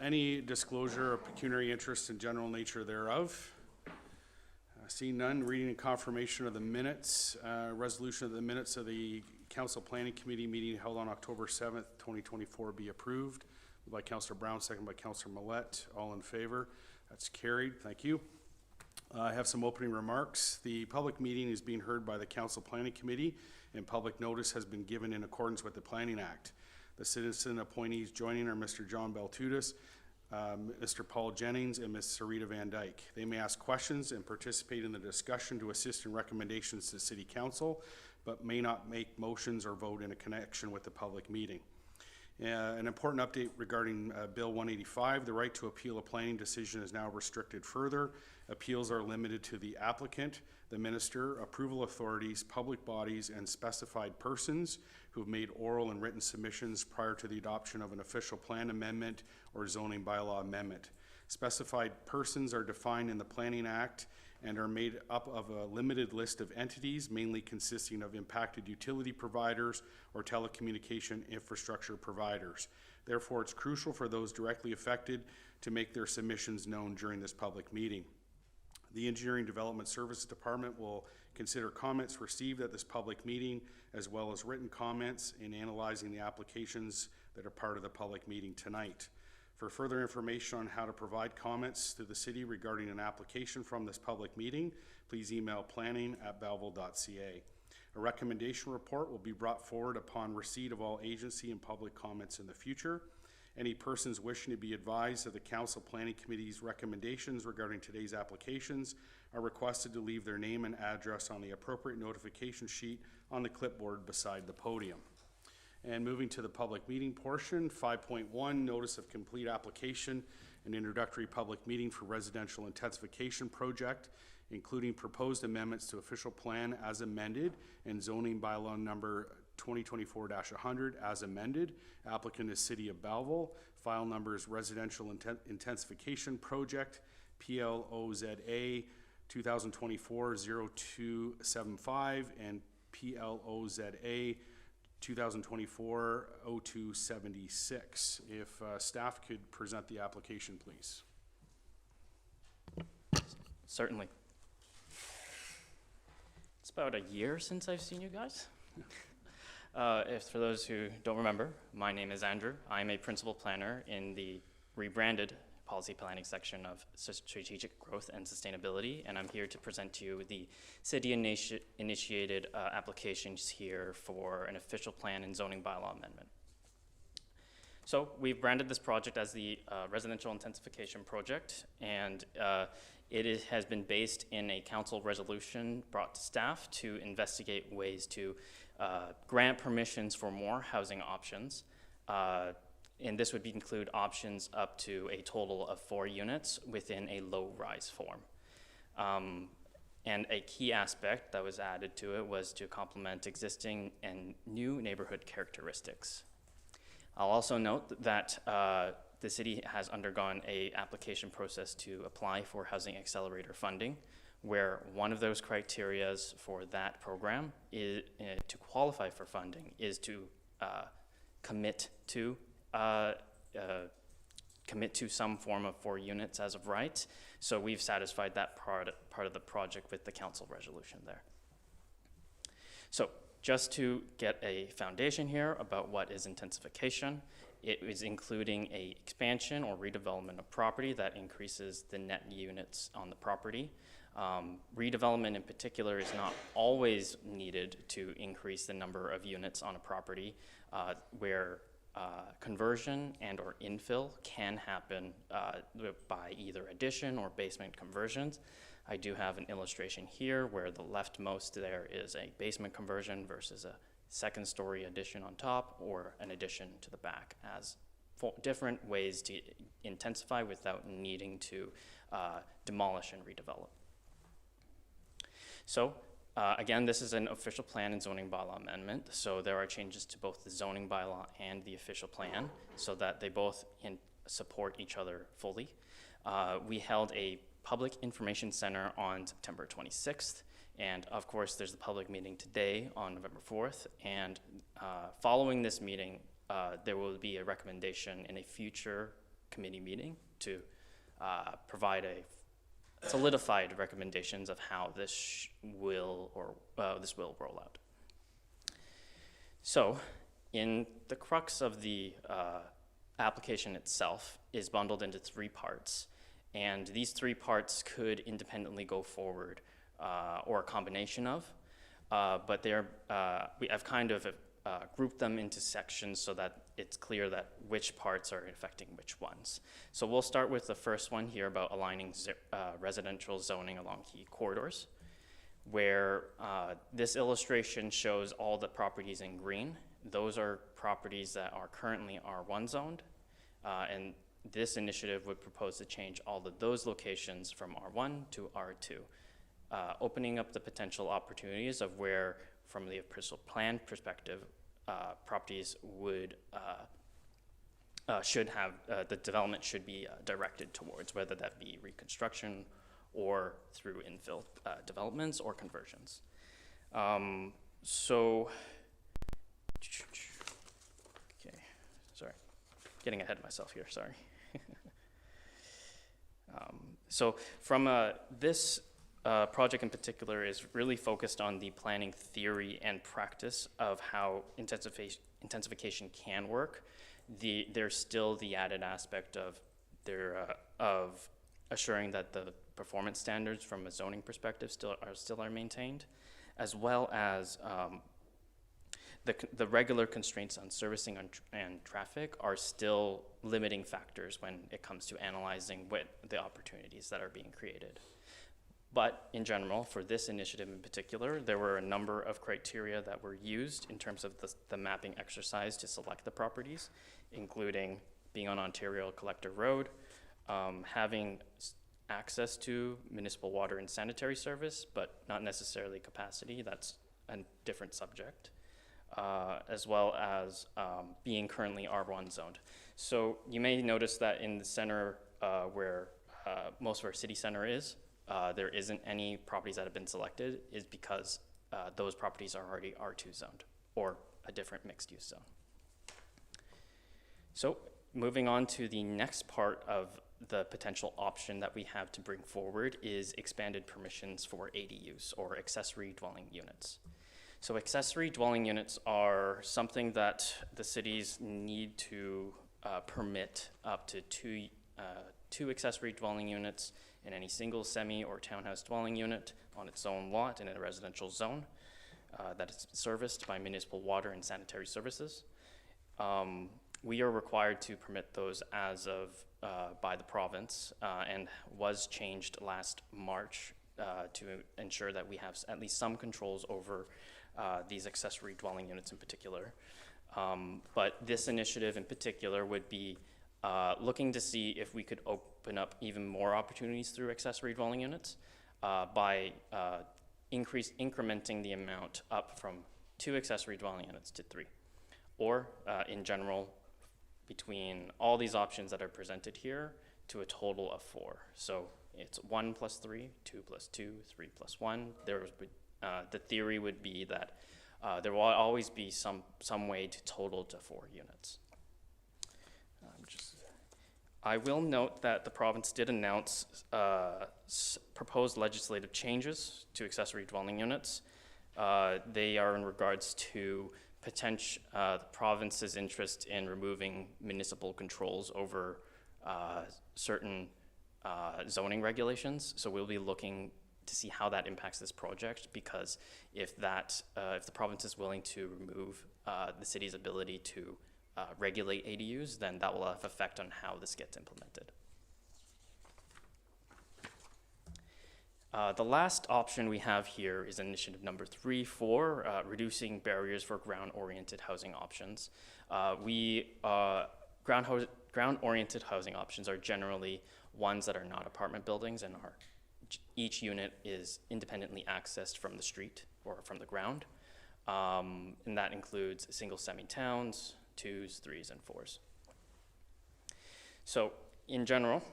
Any disclosure of pecuniary interest and general nature thereof? Seeing none, reading and confirmation of the minutes, resolution of the minutes of the Council Planning Committee meeting held on October 7th, 2024 be approved. Moved by Councillor Brown, second by Councillor Millette. All in favor? That's carried. Thank you. I have some opening remarks. The public meeting is being heard by the Council Planning Committee, and public notice has been given in accordance with the Planning Act. The citizen appointees joining are Mr. John Beltudis, Mr. Paul Jennings, and Ms. Sarita Van Dyke. They may ask questions and participate in the discussion to assist in recommendations to City Council, but may not make motions or vote in a connection with the public meeting. An important update regarding Bill 185, the right to appeal a planning decision is now restricted further. Appeals are limited to the applicant, the minister, approval authorities, public bodies, and specified persons who have made oral and written submissions prior to the adoption of an official plan amendment or zoning bylaw amendment. Specified persons are defined in the Planning Act and are made up of a limited list of entities, mainly consisting of impacted utility providers or telecommunication infrastructure providers. Therefore, it's crucial for those directly affected to make their submissions known during this public meeting. The Engineering Development Services Department will consider comments received at this public meeting, as well as written comments in analyzing the applications that are part of the public meeting tonight. For further information on how to provide comments to the city regarding an application from this public meeting, please email planning@belleville.ca. A recommendation report will be brought forward upon receipt of all agency and public comments in the future. Any persons wishing to be advised of the Council Planning Committee's recommendations regarding today's applications are requested to leave their name and address on the appropriate notification sheet on the clipboard beside the podium. And moving to the public meeting portion, 5.1, notice of complete application and introductory public meeting for residential intensification project, including proposed amendments to official plan as amended and zoning bylaw number 2024-100 as amended. Applicant is City of Belleville. File number is Residential Intensification Project, PLOZA 2024-0275 and PLOZA 2024-0276. If staff could present the application, please. Certainly. It's about a year since I've seen you guys. For those who don't remember, my name is Andrew. I'm a principal planner in the rebranded policy planning section of strategic growth and sustainability, and I'm here to present to you the city initiated applications here for an official plan and zoning bylaw amendment. So we've branded this project as the residential intensification project, and it has been based in a council resolution brought to staff to investigate ways to grant permissions for more housing options. And this would include options up to a total of 4 units within a low-rise form. And a key aspect that was added to it was to complement existing and new neighborhood characteristics. I'll also note that the city has undergone an application process to apply for Housing Accelerator funding, where one of those criterias for that program is to qualify for funding is to commit to some form of 4 units as of right. So we've satisfied that part of the project with the council resolution there. So just to get a foundation here about what is intensification, it is including a expansion or redevelopment of property that increases the net units on the property. Redevelopment in particular is not always needed to increase the number of units on a property, where conversion and or infill can happen by either addition or basement conversions. I do have an illustration here where the leftmost there is a basement conversion versus a second story addition on top or an addition to the back, as different ways to intensify without needing to demolish and redevelop. So again, this is an official plan and zoning bylaw amendment, so there are changes to both the zoning bylaw and the official plan so that they both support each other fully. We held a public information center on September 26th, and of course there's the public meeting today on November 4th, and following this meeting there will be a recommendation in a future committee meeting to provide a solidified recommendations of how this will roll out. So, in the crux of the application itself is bundled into 3 parts, and these 3 parts could independently go forward, or a combination of, but I've kind of grouped them into sections so that it's clear that which parts are affecting which ones. So we'll start with the first one here about aligning residential zoning along key corridors, where this illustration shows all the properties in green. Those are properties that are currently R1 zoned, and this initiative would propose to change all of those locations from R1 to R2, opening up the potential opportunities of where, from the official plan perspective, properties would should have the development should be directed towards, whether that be reconstruction or through infill developments or conversions. Okay, sorry, getting ahead of myself here, sorry. So from this project in particular is really focused on the planning theory and practice of how intensification can work. There's still the added aspect of assuring that the performance standards from a zoning perspective still are maintained, as well as the regular constraints on servicing and traffic are still limiting factors when it comes to analyzing what the opportunities that are being created. But in general, for this initiative in particular, there were a number of criteria that were used in terms of the mapping exercise to select the properties, including being on Ontario Collector Road, having access to municipal water and sanitary service, but not necessarily capacity. That's a different subject, as well as being currently R1 zoned. So you may notice that in the center where most of our city center is, there isn't any properties that have been selected, is because those properties are already R2 zoned or a different mixed use zone. So moving on to the next part of the potential option that we have to bring forward is expanded permissions for ADUs, or accessory dwelling units. So accessory dwelling units are something that the cities need to permit up to two accessory dwelling units in any single semi or townhouse dwelling unit on its own lot in a residential zone that is serviced by municipal water and sanitary services. We are required to permit those as of by the province, and was changed last March to ensure that we have at least some controls over these accessory dwelling units in particular. But this initiative in particular would be looking to see if we could open up even more opportunities through accessory dwelling units by incrementing the amount up from 2 accessory dwelling units to 3, or in general, between all these options that are presented here to a total of 4. So it's 1 plus 3, 2 plus 2, 3 plus 1. The theory would be that there will always be some way to total to 4 units. I will note that the province did announce proposed legislative changes to accessory dwelling units. They are in regards to the province's interest in removing municipal controls over certain zoning regulations. So we'll be looking to see how that impacts this project, because if the province is willing to remove the city's ability to regulate ADUs, then that will have effect on how this gets implemented. The last option we have here is initiative number 3 for reducing barriers for ground-oriented housing options. Ground-oriented housing options are generally ones that are not apartment buildings, and each unit is independently accessed from the street or from the ground. And that includes single semi-towns, 2s, 3s, and 4s. So in general,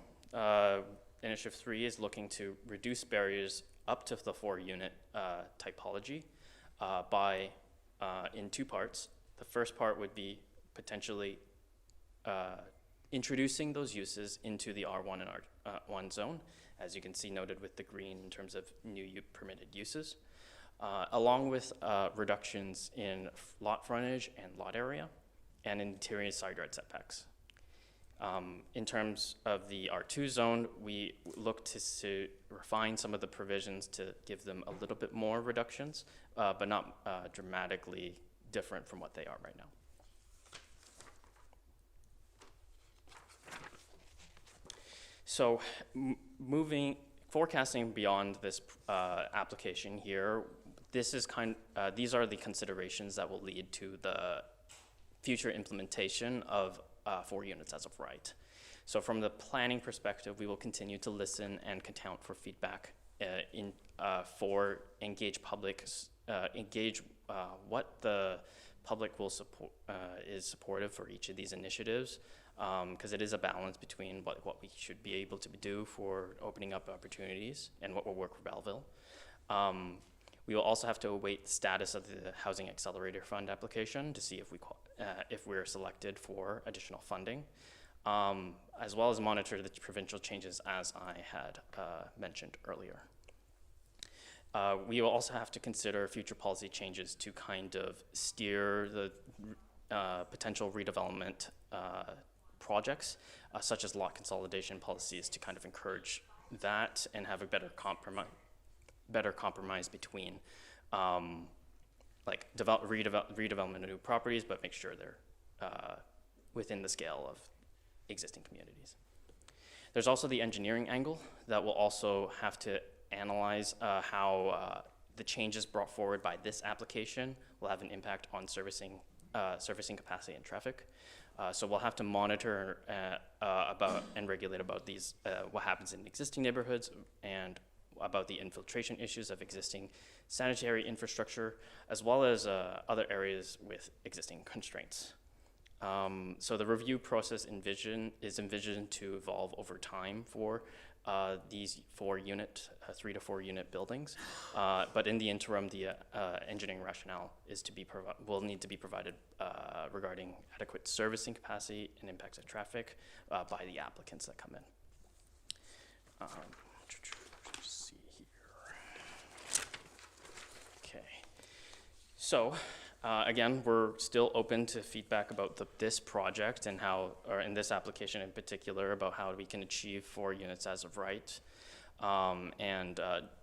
Initiative 3 is looking to reduce barriers up to the 4-unit typology in 2 parts. The first part would be potentially introducing those uses into the R1 and R1 zone, as you can see noted with the green in terms of new permitted uses, along with reductions in lot frontage and lot area, and interior side yard setbacks. In terms of the R2 zone, we look to refine some of the provisions to give them a little bit more reductions, but not dramatically different from what they are right now. So forecasting beyond this application here, these are the considerations that will lead to the future implementation of 4 units as of right. So from the planning perspective, we will continue to listen and account for feedback for engage what the public will support is supportive for each of these initiatives, because it is a balance between what we should be able to do for opening up opportunities and what will work for Belleville. We will also have to await the status of the Housing Accelerator Fund application to see if we're selected for additional funding, as well as monitor the provincial changes as I had mentioned earlier. We will also have to consider future policy changes to kind of steer the potential redevelopment projects, such as lot consolidation policies, to kind of encourage that and have a better compromise between like redevelopment of new properties, but make sure they're within the scale of existing communities. There's also the engineering angle that will also have to analyze how the changes brought forward by this application will have an impact on servicing capacity and traffic. So we'll have to monitor about and regulate about these, what happens in existing neighborhoods and about the infiltration issues of existing sanitary infrastructure, as well as other areas with existing constraints. So the review process is envisioned to evolve over time for these 3 to 4 unit buildings. But in the interim, the engineering rationale will need to be provided regarding adequate servicing capacity and impacts of traffic by the applicants that come in. See here. Okay. So again, we're still open to feedback about this project and how, or in this application in particular, about how we can achieve 4 units as of right.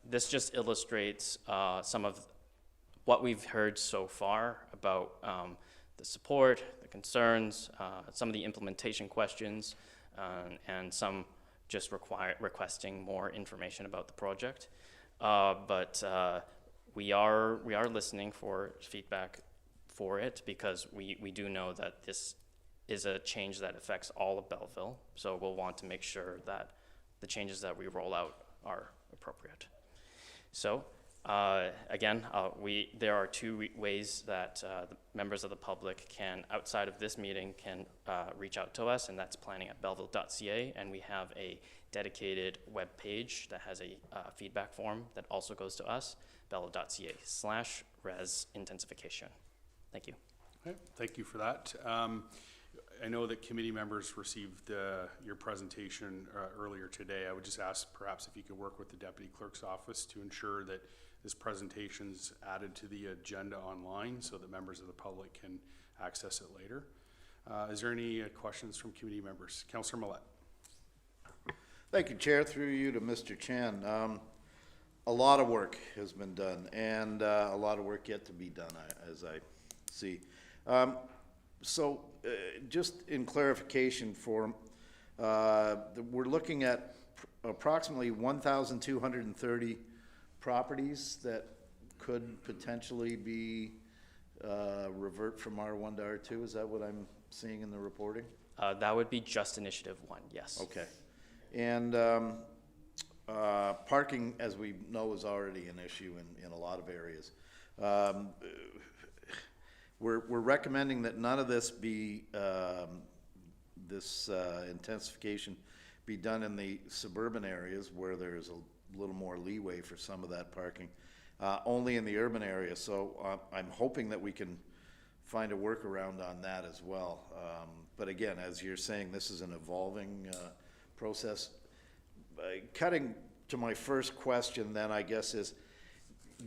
This just illustrates some of what we've heard so far about the support, the concerns, some of the implementation questions, and some just requesting more information about the project. But we are listening for feedback for it, because we do know that this is a change that affects all of Belleville. So we'll want to make sure that the changes that we roll out are appropriate. So again, there are 2 ways that the members of the public can, outside of this meeting, can reach out to us, and that's planning@belleville.ca, and we have a dedicated web page that has a feedback form that also goes to us, belleville.ca/res intensification. Thank you. Okay, thank you for that. I know that committee members received your presentation earlier today. I would just ask perhaps if you could work with the Deputy Clerk's office to ensure that this presentation's added to the agenda online so that members of the public can access it later. Is there any questions from committee members? Councillor Millette. Thank you, Chair. Through you to Mr. Chan. A lot of work has been done, and a lot of work yet to be done, as I see. Just in clarification form, we're looking at approximately 1,230 properties that could potentially be revert from R1 to R2. Is that what I'm seeing in the reporting? That would be just Initiative 1, yes. Okay. And parking, as we know, is already an issue in a lot of areas. We're recommending that none of this be, intensification be done in the suburban areas where there's a little more leeway for some of that parking, only in the urban area. So I'm hoping that we can find a workaround on that as well. But again, as you're saying, this is an evolving process. Cutting to my first question then, I guess, is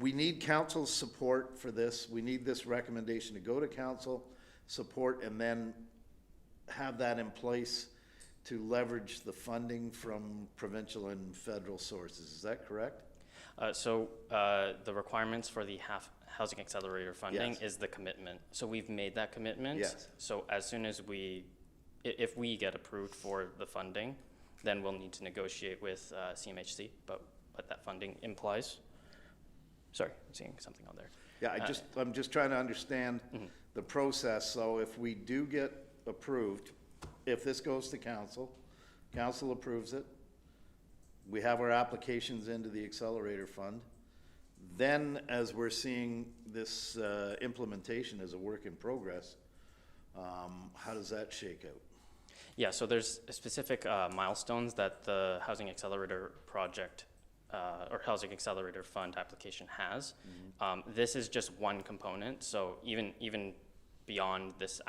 we need council's support for this. We need this recommendation to go to council support and then have that in place to leverage the funding from provincial and federal sources. Is that correct? The requirements for the Housing Accelerator funding Yes. is the commitment. So we've made that commitment. Yes. So as soon as if we get approved for the funding, then we'll need to negotiate with CMHC about what that funding implies. Sorry, I'm seeing something on there. Yeah, I'm just trying to understand the process. So if we do get approved, if this goes to council, council approves it, we have our applications into the accelerator fund. Then, as we're seeing this implementation as a work in progress, how does that shake out? Yeah, so there's specific milestones that the Housing Accelerator project or Housing Accelerator Fund application has. This is just one component, so even beyond this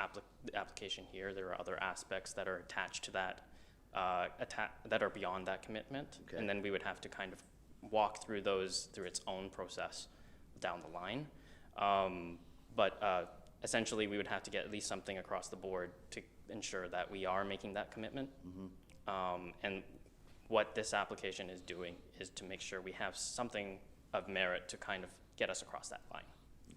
application here, there are other aspects that are attached to that, that are beyond that commitment. Okay. And then we would have to kind of walk through those through its own process down the line. But essentially, we would have to get at least something across the board to ensure that we are making that commitment. And what this application is doing is to make sure we have something of merit to kind of get us across that line.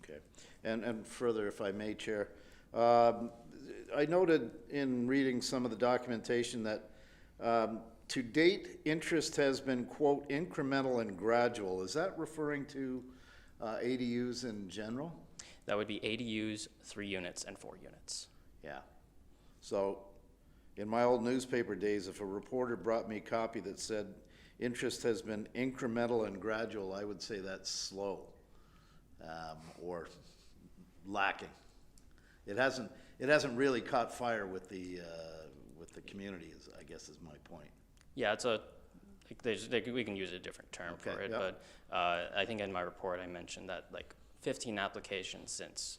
Okay. And further, if I may, Chair, I noted in reading some of the documentation that to date, interest has been, quote, incremental and gradual. Is that referring to ADUs in general? That would be ADUs, 3 units, and 4 units. Yeah. So, in my old newspaper days, if a reporter brought me a copy that said interest has been incremental and gradual, I would say that's slow or lacking. It hasn't really caught fire with the community, I guess is my point. Yeah, we can use a different term for Okay, it, yep. but I think in my report I mentioned that like 15 applications since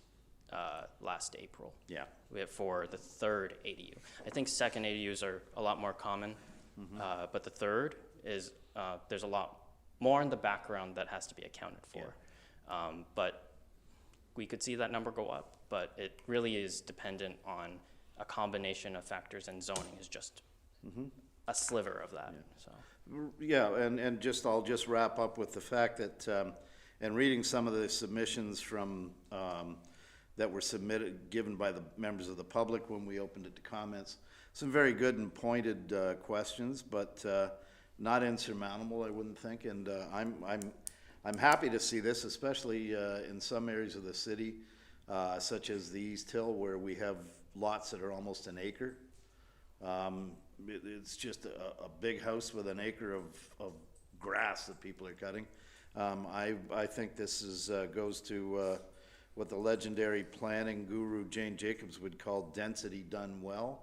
last April. Yeah. We have for the third ADU. I think second ADUs are a lot more common, but the third is, there's a lot more in the background that has to be accounted for. But we could see that number go up, but it really is dependent on a combination of factors, and zoning is just a sliver of that, so. Yeah, and I'll just wrap up with the fact that, and reading some of the submissions from, that were given by the members of the public when we opened it to comments, some very good and pointed questions, but not insurmountable, I wouldn't think, and I'm happy to see this, especially in some areas of the city, such as the East Hill, where we have lots that are almost an acre. It's just a big house with an acre of grass that people are cutting. I think this goes to what the legendary planning guru Jane Jacobs would call density done well.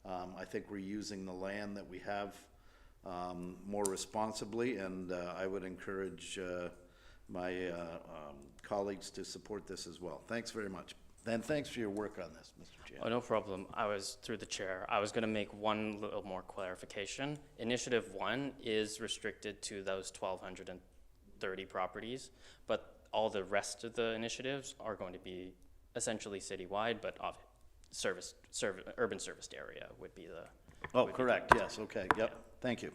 I think we're using the land that we have more responsibly, and I would encourage my colleagues to support this as well. Thanks very much. And thanks for your work on this, Mr. Chair. Oh, no problem. Through the chair, I was going to make one little more clarification. Initiative 1 is restricted to those 1,230 properties, but all the rest of the initiatives are going to be essentially citywide, but of urban serviced area would be the. Oh, correct, yes, okay, yep, thank you.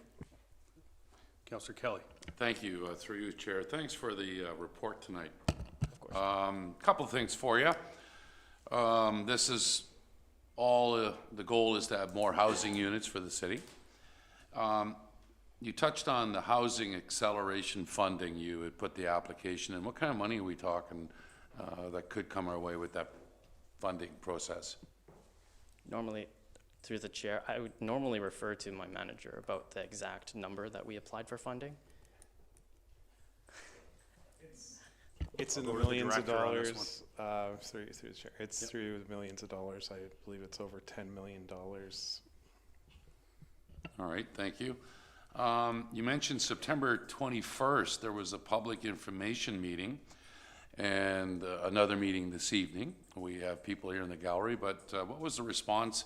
Councillor Kelly. Thank you, through you, Chair. Thanks for the report tonight. Of course. Couple things for you. This is all, the goal is to have more housing units for the city. You touched on the housing acceleration funding. You had put the application in. What kind of money are we talking that could come our way with that funding process? Normally, through the chair, I would normally refer to my manager about the exact number that we applied for funding. It's in the go to the millions of director on this dollars, through the chair. It's through millions of dollars. I believe it's over $10 million. All right, thank you. You mentioned September 21st, there was a public information meeting, and another meeting this evening. We have people here in the gallery, but what was the response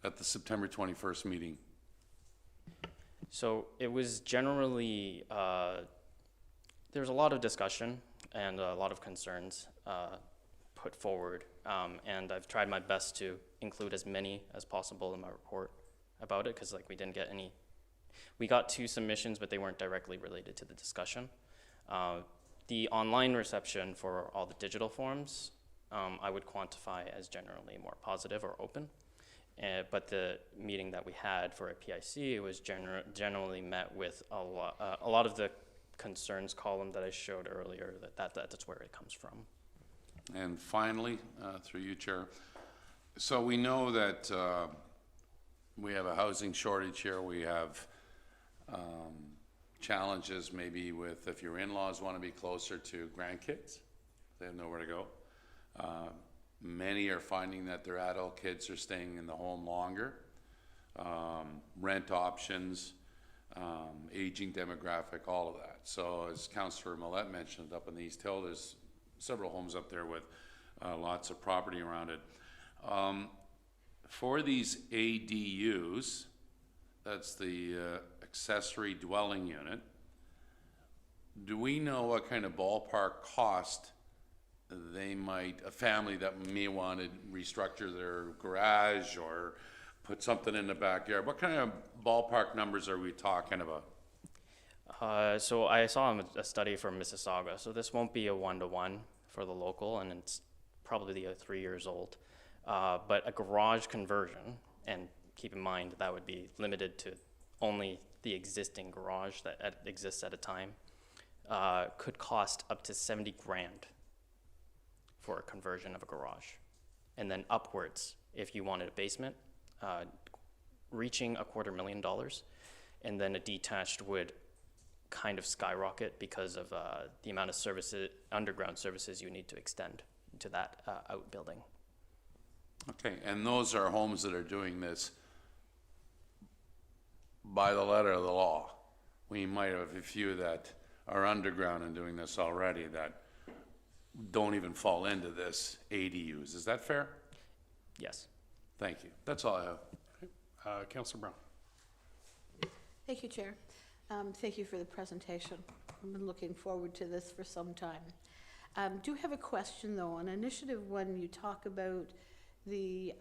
at the September 21st meeting? So it was generally, there was a lot of discussion and a lot of concerns put forward. And I've tried my best to include as many as possible in my report about it, because like we didn't get any, we got 2 submissions, but they weren't directly related to the discussion. The online reception for all the digital forms, I would quantify as generally more positive or open. But the meeting that we had for a PIC, it was generally met with a lot of the concerns column that I showed earlier, that's where it comes from. And finally, through you, Chair, so we know that we have a housing shortage here. We have challenges maybe with if your in-laws want to be closer to grandkids, they have nowhere to go. Many are finding that their adult kids are staying in the home longer. Rent options, aging demographic, all of that. So as Councillor Millette mentioned, up in the East Hill, there's several homes up there with lots of property around it. For these ADUs, that's the accessory dwelling unit, do we know what kind of ballpark cost they might, a family that may want to restructure their garage or put something in the backyard, what kind of ballpark numbers are we talking about? So I saw a study from Mississauga, so this won't be a 1-to-1 for the local, and it's probably 3 years old. But a garage conversion, and keep in mind that would be limited to only the existing garage that exists at a time, could cost up to 70 grand for a conversion of a garage. And then upwards, if you wanted a basement, reaching $250,000, and then a detached would kind of skyrocket because of the amount of services, underground services you need to extend to that outbuilding. Okay, and those are homes that are doing this by the letter of the law. We might have a few that are underground and doing this already that don't even fall into this ADUs. Is that fair? Yes. Thank you. That's all I have. Councillor Brown. Thank you, Chair. Thank you for the presentation. I've been looking forward to this for some time. Do have a question though. On Initiative 1, you talk about the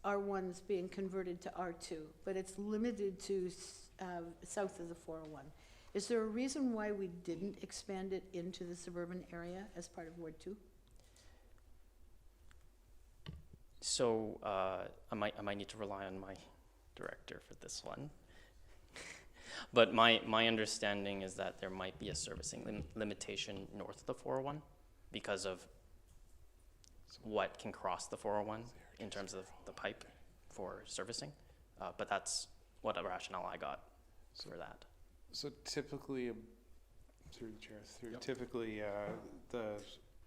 R1s being converted to R2, but it's limited to south of the 401. Is there a reason why we didn't expand it into the suburban area as part of Ward 2? So I might need to rely on my director for this one. But my understanding is that there might be a servicing limitation north of the 401 because of what can cross the 401 in terms of the pipe for servicing. But that's what a rationale I got for that. So typically, through the chair, Yep. typically the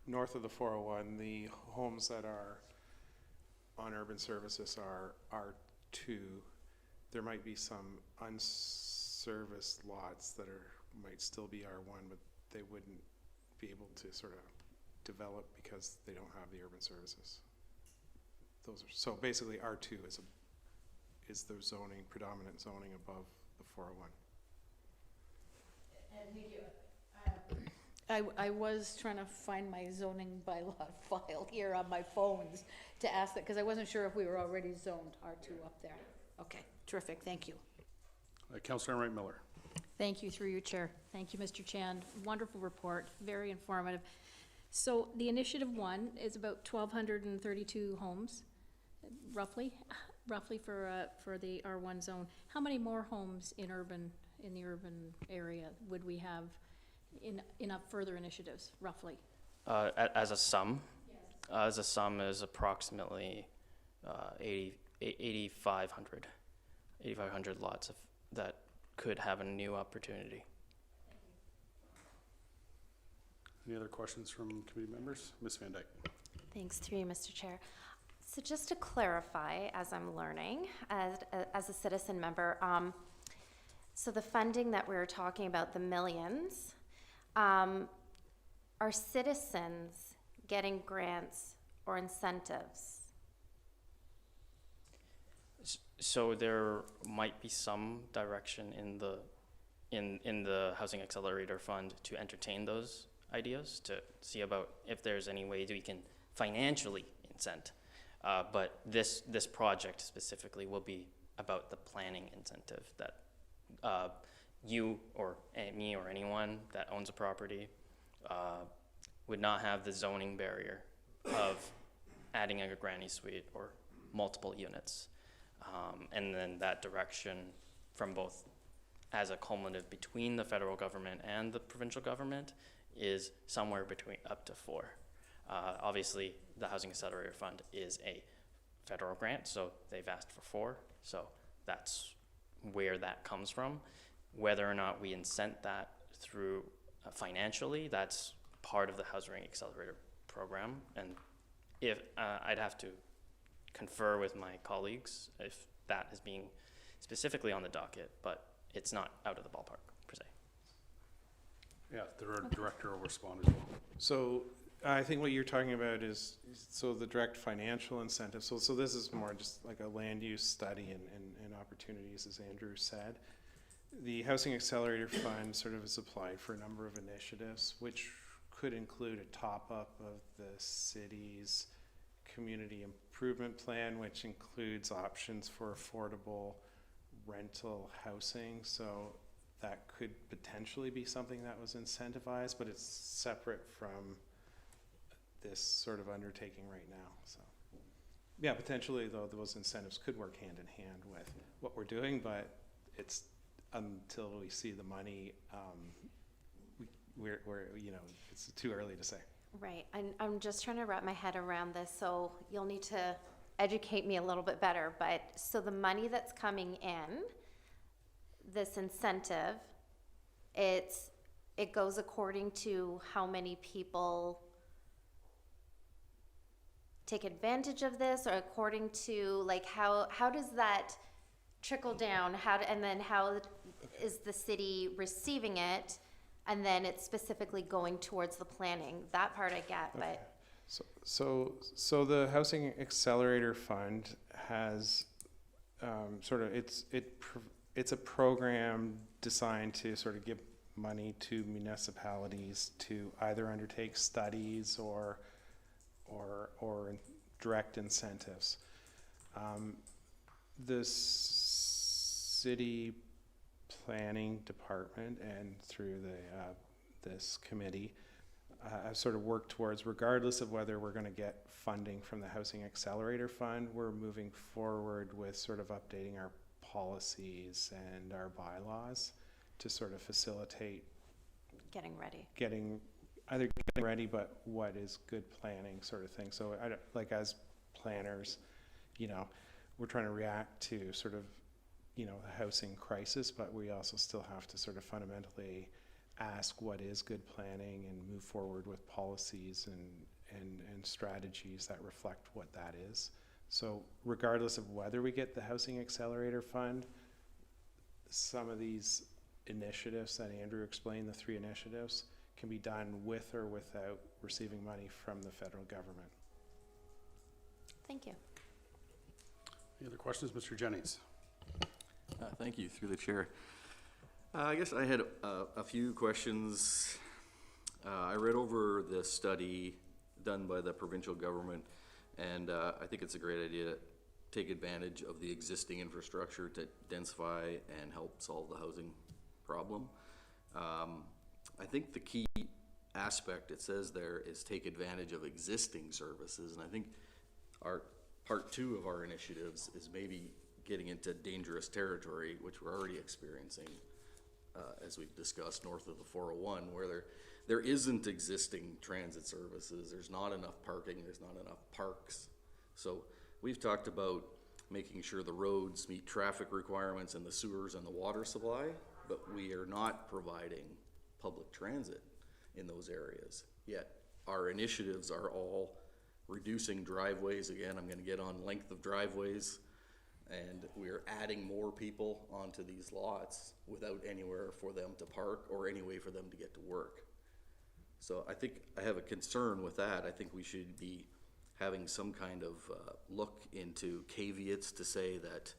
north of the 401, the homes that are on urban services are R2. There might be some unserviced lots that might still be R1, but they wouldn't be able to sort of develop because they don't have the urban services. Those are, so basically R2 is the zoning, predominant zoning above the 401. I was trying to find my zoning bylaw file here on my phones to ask that, because I wasn't sure if we were already zoned R2 up there. Okay, terrific, thank you. Councillor Wright Miller. Thank you, through your chair. Thank you, Mr. Chand. Wonderful report, very informative. So the Initiative 1 is about 1,232 homes, roughly for the R1 zone. How many more homes in the urban area would we have in further initiatives, roughly? As a sum? Yes. As a sum is approximately 8,500 lots that could have a new opportunity. Any other questions from committee members? Ms. Van Dyke. Thanks, through you, Mr. Chair. So just to clarify, as I'm learning, as a citizen member, so the funding that we're talking about, the millions, are citizens getting grants or incentives? So there might be some direction in the Housing Accelerator Fund to entertain those ideas, to see about if there's any ways we can financially incent. But this project specifically will be about the planning incentive that you or me or anyone that owns a property would not have the zoning barrier of adding a granny suite or multiple units. And then that direction from both as a cumulative between the federal government and the provincial government is somewhere between up to 4. Obviously, the Housing Accelerator Fund is a federal grant, so they've asked for 4. So that's where that comes from. Whether or not we incent that through financially, that's part of the Housing Accelerator program. And if I'd have to confer with my colleagues if that is being specifically on the docket, but it's not out of the ballpark per se. Yeah, the director will respond as well. So I think what you're talking about is, so the direct financial incentive. So this is more just like a land use study and opportunities, as Andrew said. The Housing Accelerator Fund sort of has applied for a number of initiatives, which could include a top-up of the city's community improvement plan, which includes options for affordable rental housing. So that could potentially be something that was incentivized, but it's separate from this sort of undertaking right now. So yeah, potentially though, those incentives could work hand in hand with what we're doing, but it's until we see the money, we're you know, it's too early to say. Right, I'm just trying to wrap my head around this, so you'll need to educate me a little bit better. But so the money that's coming in, this incentive, it goes according to how many people take advantage of this, or according to like how does that trickle down? And then how is the city receiving it? And then it's specifically going towards the planning. That part I get, Okay. but So the Housing Accelerator Fund has sort of it's a program designed to sort of give money to municipalities to either undertake studies or direct incentives. The city planning department and through this committee have sort of worked towards, regardless of whether we're going to get funding from the Housing Accelerator Fund, we're moving forward with sort of updating our policies and our bylaws to sort of facilitate getting ready. getting ready, but what is good planning sort of thing. So I don't, like, as planners, you know, we're trying to react to sort of, you know, the housing crisis, but we also still have to sort of fundamentally ask what is good planning and move forward with policies and strategies that reflect what that is. So regardless of whether we get the Housing Accelerator Fund, some of these initiatives that Andrew explained, the 3 initiatives, can be done with or without receiving money from the federal government. Thank you. Any other questions, Mr. Jennings? Thank you, through the chair. I guess I had a few questions. I read over the study done by the provincial government, and I think it's a great idea to take advantage of the existing infrastructure to densify and help solve the housing problem. I think the key aspect it says there is take advantage of existing services, and I think our part 2 of our initiatives is maybe getting into dangerous territory, which we're already experiencing, as we've discussed, north of the 401, where there isn't existing transit services. There's not enough parking. There's not enough parks. So we've talked about making sure the roads meet traffic requirements and the sewers and the water supply, but we are not providing public transit in those areas. Yet our initiatives are all reducing driveways. Again, I'm going to get on length of driveways, and we're adding more people onto these lots without anywhere for them to park or any way for them to get to work. So I think I have a concern with that. I think we should be having some kind of look into caveats to say that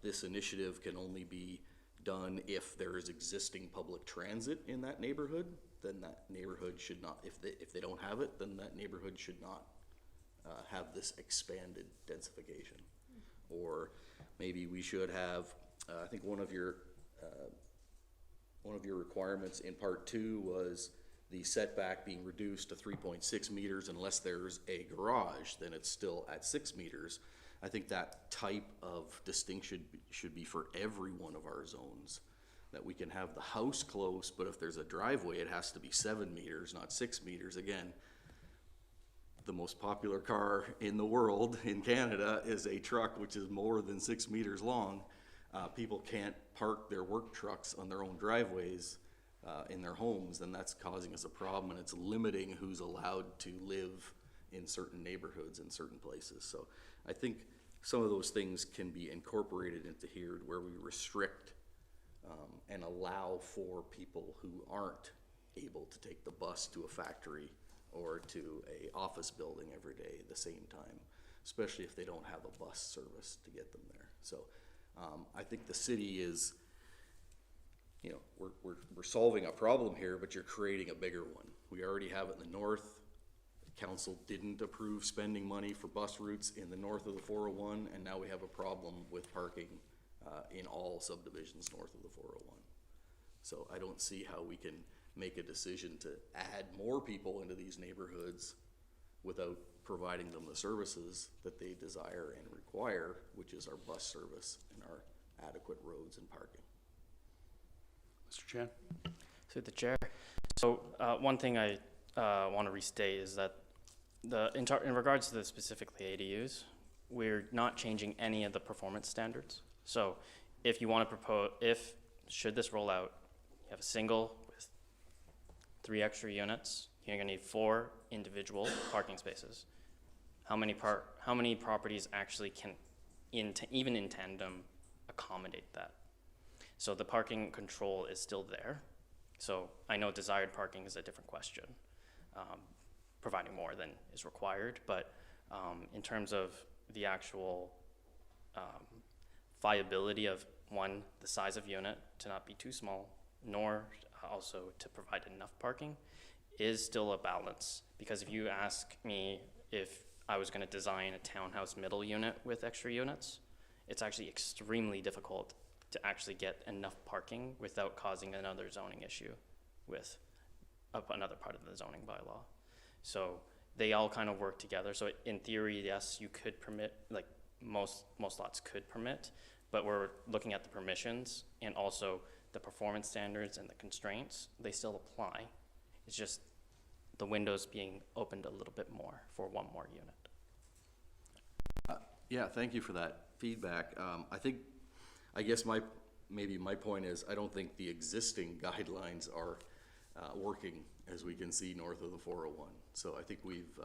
this initiative can only be done if there is existing public transit in that neighborhood. Then that neighborhood should not, if they don't have it, then that neighborhood should not have this expanded densification. Or maybe we should have, I think one of your requirements in part 2 was the setback being reduced to 3.6 meters unless there's a garage, then it's still at 6 meters. I think that type of distinction should be for every one of our zones. That we can have the house close, but if there's a driveway, it has to be 7 meters, not 6 meters. Again, the most popular car in the world, in Canada, is a truck which is more than 6 meters long. People can't park their work trucks on their own driveways in their homes, and that's causing us a problem, and it's limiting who's allowed to live in certain neighborhoods in certain places. So I think some of those things can be incorporated into here where we restrict and allow for people who aren't able to take the bus to a factory or to a office building every day at the same time, especially if they don't have a bus service to get them there. So I think the city is, you know, we're solving a problem here, but you're creating a bigger one. We already have it in the north. Council didn't approve spending money for bus routes in the north of the 401, and now we have a problem with parking in all subdivisions north of the 401. So I don't see how we can make a decision to add more people into these neighborhoods without providing them the services that they desire and require, which is our bus service and our adequate roads and parking. Mr. Chan? Through the chair. So one thing I want to restate is that in regards to specifically ADUs, we're not changing any of the performance standards. So if you want to propose, should this roll out, you have a single with 3 extra units, you're gonna need 4 individual parking spaces. How many properties actually can, even in tandem, accommodate that? So the parking control is still there. So I know desired parking is a different question, providing more than is required, but in terms of the actual viability of, one, the size of unit to not be too small, nor also to provide enough parking, is still a balance. Because if you ask me if I was gonna design a townhouse middle unit with extra units, it's actually extremely difficult to actually get enough parking without causing another zoning issue with another part of the zoning bylaw. So they all kind of work together. So in theory, yes, you could permit, like most lots could permit, but we're looking at the permissions and also the performance standards and the constraints. They still apply. It's just the window's being opened a little bit more for one more unit. Yeah, thank you for that feedback. I guess maybe my point is I don't think the existing guidelines are working, as we can see north of the 401. So I think we've,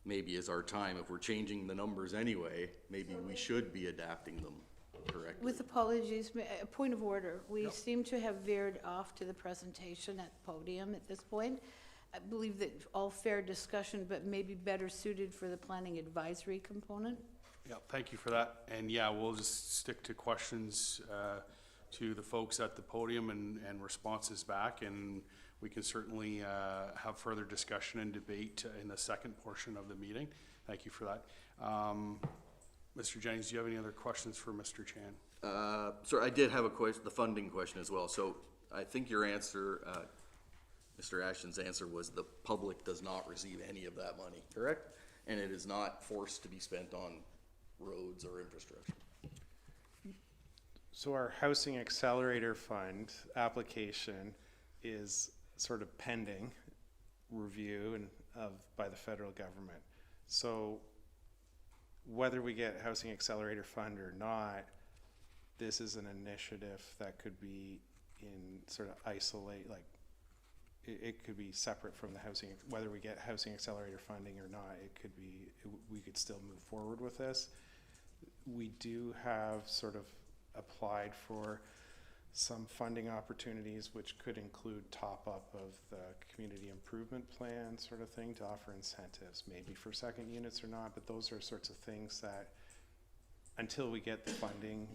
maybe is our time, if we're changing the numbers anyway, maybe we should be adapting them correctly. With apologies, a point of order. We seem to have veered off to the presentation at the podium at this point. I believe that all fair discussion, but maybe better suited for the planning advisory component. Yeah, thank you for that. And yeah, we'll just stick to questions to the folks at the podium and responses back. And we can certainly have further discussion and debate in the second portion of the meeting. Thank you for that. Mr. Jennings, do you have any other questions for Mr. Chan? Sir, I did have a question, the funding question as well. So I think your answer, Mr. Ashton's answer was the public does not receive any of that money, correct? And it is not forced to be spent on roads or infrastructure. So our Housing Accelerator Fund application is sort of pending review by the federal government. So whether we get Housing Accelerator Fund or not, this is an initiative that could be in sort of isolate, like it could be separate from the housing, whether we get Housing Accelerator funding or not, we could still move forward with this. We do have sort of applied for some funding opportunities, which could include top-up of the community improvement plan sort of thing to offer incentives, maybe for second units or not, but those are sorts of things that, until we get the funding,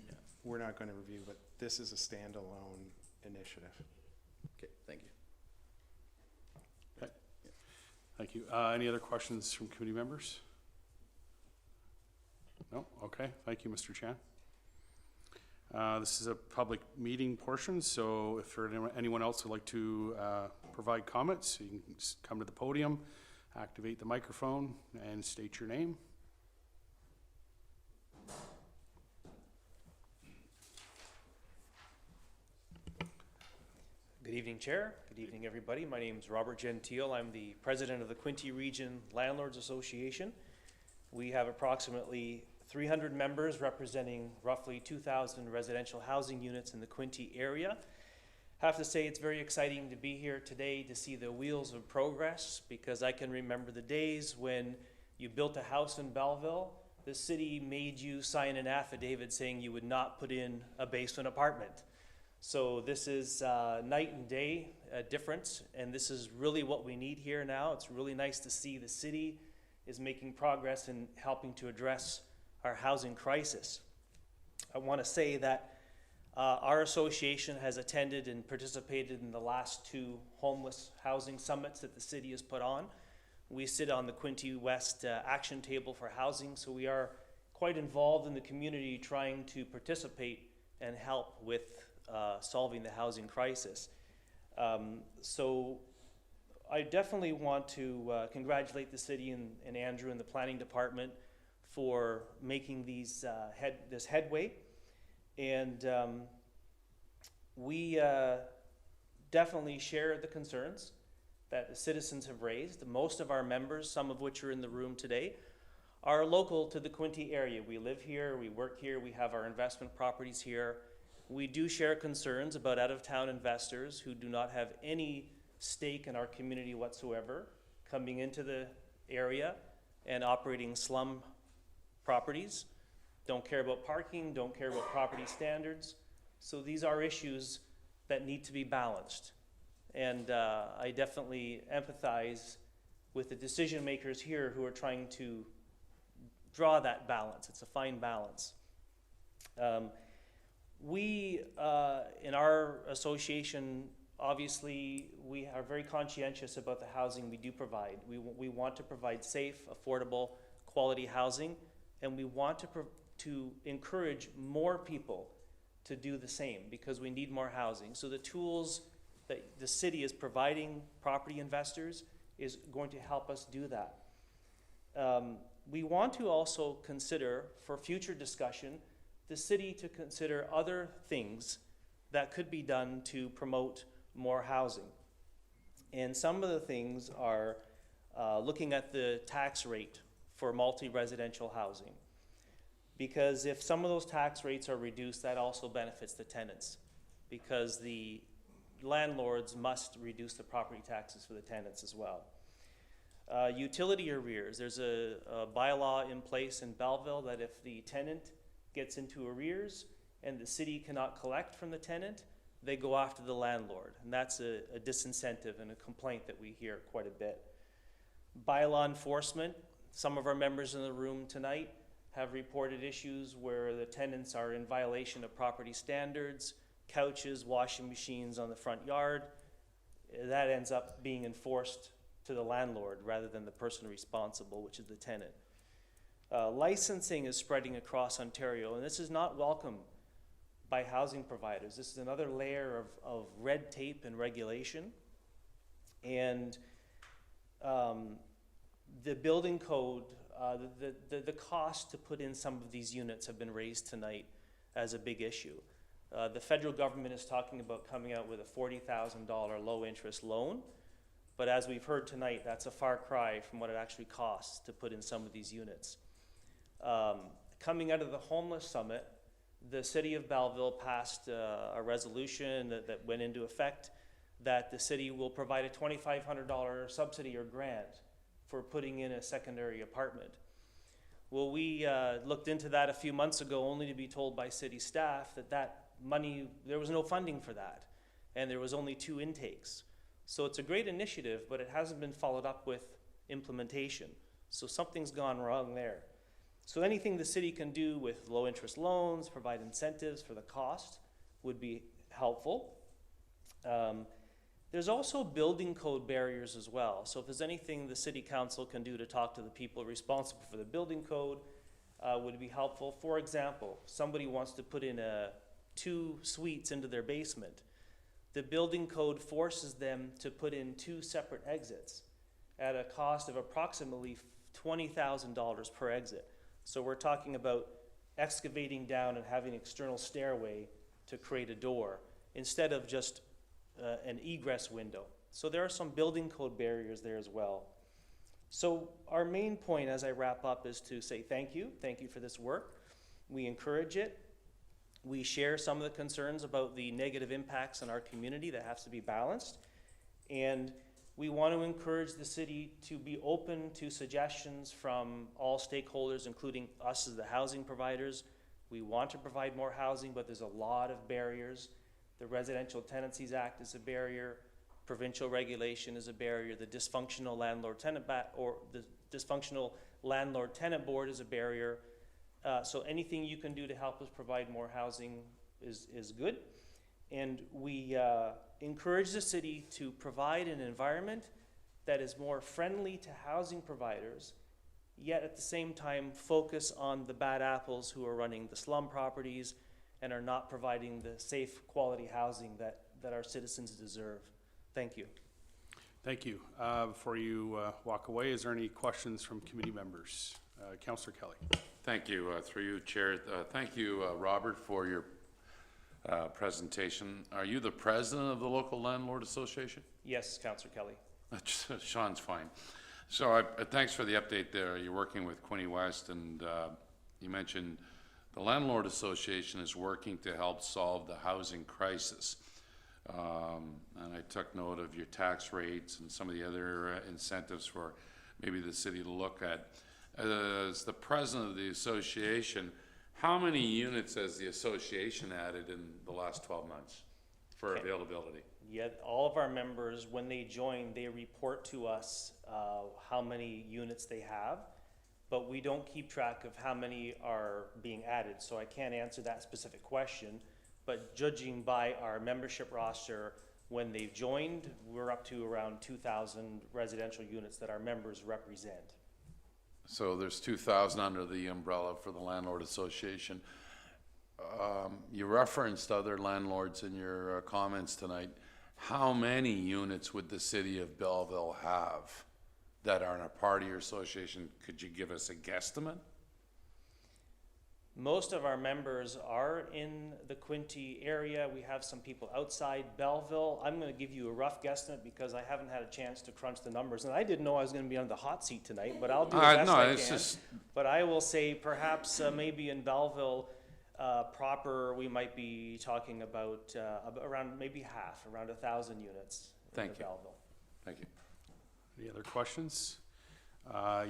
we're not going to review, but this is a standalone initiative. Okay, thank you. Okay. Thank you. Any other questions from committee members? No? Okay, thank you, Mr. Chan. This is a public meeting portion, so if anyone else would like to provide comments, you can come to the podium, activate the microphone, and state your name. Good evening, Chair. Good evening, everybody. My name is Robert Gentile. I'm the president of the Quinte Region Landlords Association. We have approximately 300 members representing roughly 2,000 residential housing units in the Quinte area. Have to say it's very exciting to be here today to see the wheels of progress, because I can remember the days when you built a house in Belleville, the city made you sign an affidavit saying you would not put in a basement apartment. So this is night and day difference, and this is really what we need here now. It's really nice to see the city is making progress in helping to address our housing crisis. I want to say that our association has attended and participated in the last 2 homeless housing summits that the city has put on. We sit on the Quinte West Action Table for Housing, so we are quite involved in the community trying to participate and help with solving the housing crisis. So I definitely want to congratulate the city and Andrew and the planning department for making these this headway, and we definitely share the concerns that the citizens have raised. Most of our members, some of which are in the room today, are local to the Quinte area. We live here, we work here, we have our investment properties here. We do share concerns about out-of-town investors who do not have any stake in our community whatsoever, coming into the area and operating slum properties, don't care about parking, don't care about property standards. So these are issues that need to be balanced. And I definitely empathize with the decision makers here who are trying to draw that balance. It's a fine balance. We, in our association, obviously, we are very conscientious about the housing we do provide. We want to provide safe, affordable, quality housing, and we want to encourage more people to do the same, because we need more housing. So the tools that the city is providing property investors is going to help us do that. We want to also consider, for future discussion, the city to consider other things that could be done to promote more housing. And some of the things are looking at the tax rate for multi-residential housing. Because if some of those tax rates are reduced, that also benefits the tenants, because the landlords must reduce the property taxes for the tenants as well. Utility arrears, there's a bylaw in place in Belleville that if the tenant gets into arrears and the city cannot collect from the tenant, they go after the landlord. And that's a disincentive and a complaint that we hear quite a bit. Bylaw enforcement, some of our members in the room tonight have reported issues where the tenants are in violation of property standards, couches, washing machines on the front yard. That ends up being enforced to the landlord rather than the person responsible, which is the tenant. Licensing is spreading across Ontario, and this is not welcome by housing providers. This is another layer of red tape and regulation. And the building code, the cost to put in some of these units have been raised tonight as a big issue. The federal government is talking about coming out with a $40,000 low-interest loan, but as we've heard tonight, that's a far cry from what it actually costs to put in some of these units. Coming out of the homeless summit, the city of Belleville passed a resolution that went into effect that the city will provide a $2,500 subsidy or grant for putting in a secondary apartment. Well, we looked into that a few months ago, only to be told by city staff that that money, there was no funding for that, and there was only 2 intakes. So it's a great initiative, but it hasn't been followed up with implementation. So something's gone wrong there. So anything the city can do with low-interest loans, provide incentives for the cost, would be helpful. There's also building code barriers as well. So if there's anything the city council can do to talk to the people responsible for the building code, would be helpful. For example, somebody wants to put in 2 suites into their basement. The building code forces them to put in 2 separate exits at a cost of approximately $20,000 per exit. So we're talking about excavating down and having an external stairway to create a door instead of just an egress window. So there are some building code barriers there as well. So our main point as I wrap up is to say thank you for this work. We encourage it. We share some of the concerns about the negative impacts on our community that has to be balanced. And we want to encourage the city to be open to suggestions from all stakeholders, including us as the housing providers. We want to provide more housing, but there's a lot of barriers. The Residential Tenancies Act is a barrier. Provincial regulation is a barrier. The dysfunctional landlord-tenant board is a barrier. So anything you can do to help us provide more housing is good. And we encourage the city to provide an environment that is more friendly to housing providers, yet at the same time focus on the bad apples who are running the slum properties and are not providing the safe, quality housing that our citizens deserve. Thank you. Thank you. Before you walk away, is there any questions from committee members? Councillor Kelly. Thank you, through you, Chair. Thank you, Robert, for your presentation. Are you the president of the local landlord association? Yes, Councillor Kelly. Sean's fine. So thanks for the update there. You're working with Quinte West, and you mentioned the landlord association is working to help solve the housing crisis. And I took note of your tax rates and some of the other incentives for maybe the city to look at. As the president of the association, how many units has the association added in the last 12 months for availability? Yeah, all of our members, when they join, they report to us how many units they have, but we don't keep track of how many are being added, so I can't answer that specific question. But judging by our membership roster, when they've joined, we're up to around 2,000 residential units that our members represent. So there's 2,000 under the umbrella for the landlord association. You referenced other landlords in your comments tonight. How many units would the city of Belleville have that are in a part of your association? Could you give us a guesstimate? Most of our members are in the Quinte area. We have some people outside Belleville. I'm going to give you a rough guesstimate because I haven't had a chance to crunch the numbers, and I didn't know I was going to be on the hot seat tonight, but I'll do the best I can. But I will say perhaps maybe in Belleville proper, we might be talking about around maybe half, around 1,000 units in Belleville. Thank you. Any other questions?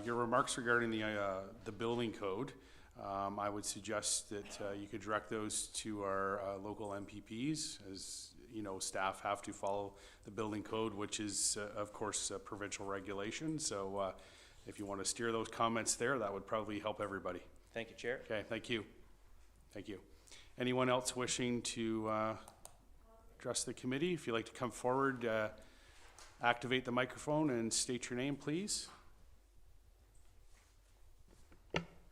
Your remarks regarding the building code, I would suggest that you could direct those to our local MPPs, as you know, staff have to follow the building code, which is of course provincial regulation. So if you want to steer those comments there, that would probably help everybody. Thank you, Chair. Okay, thank you. Thank you. Anyone else wishing to address the committee? If you'd like to come forward, activate the microphone and state your name, please.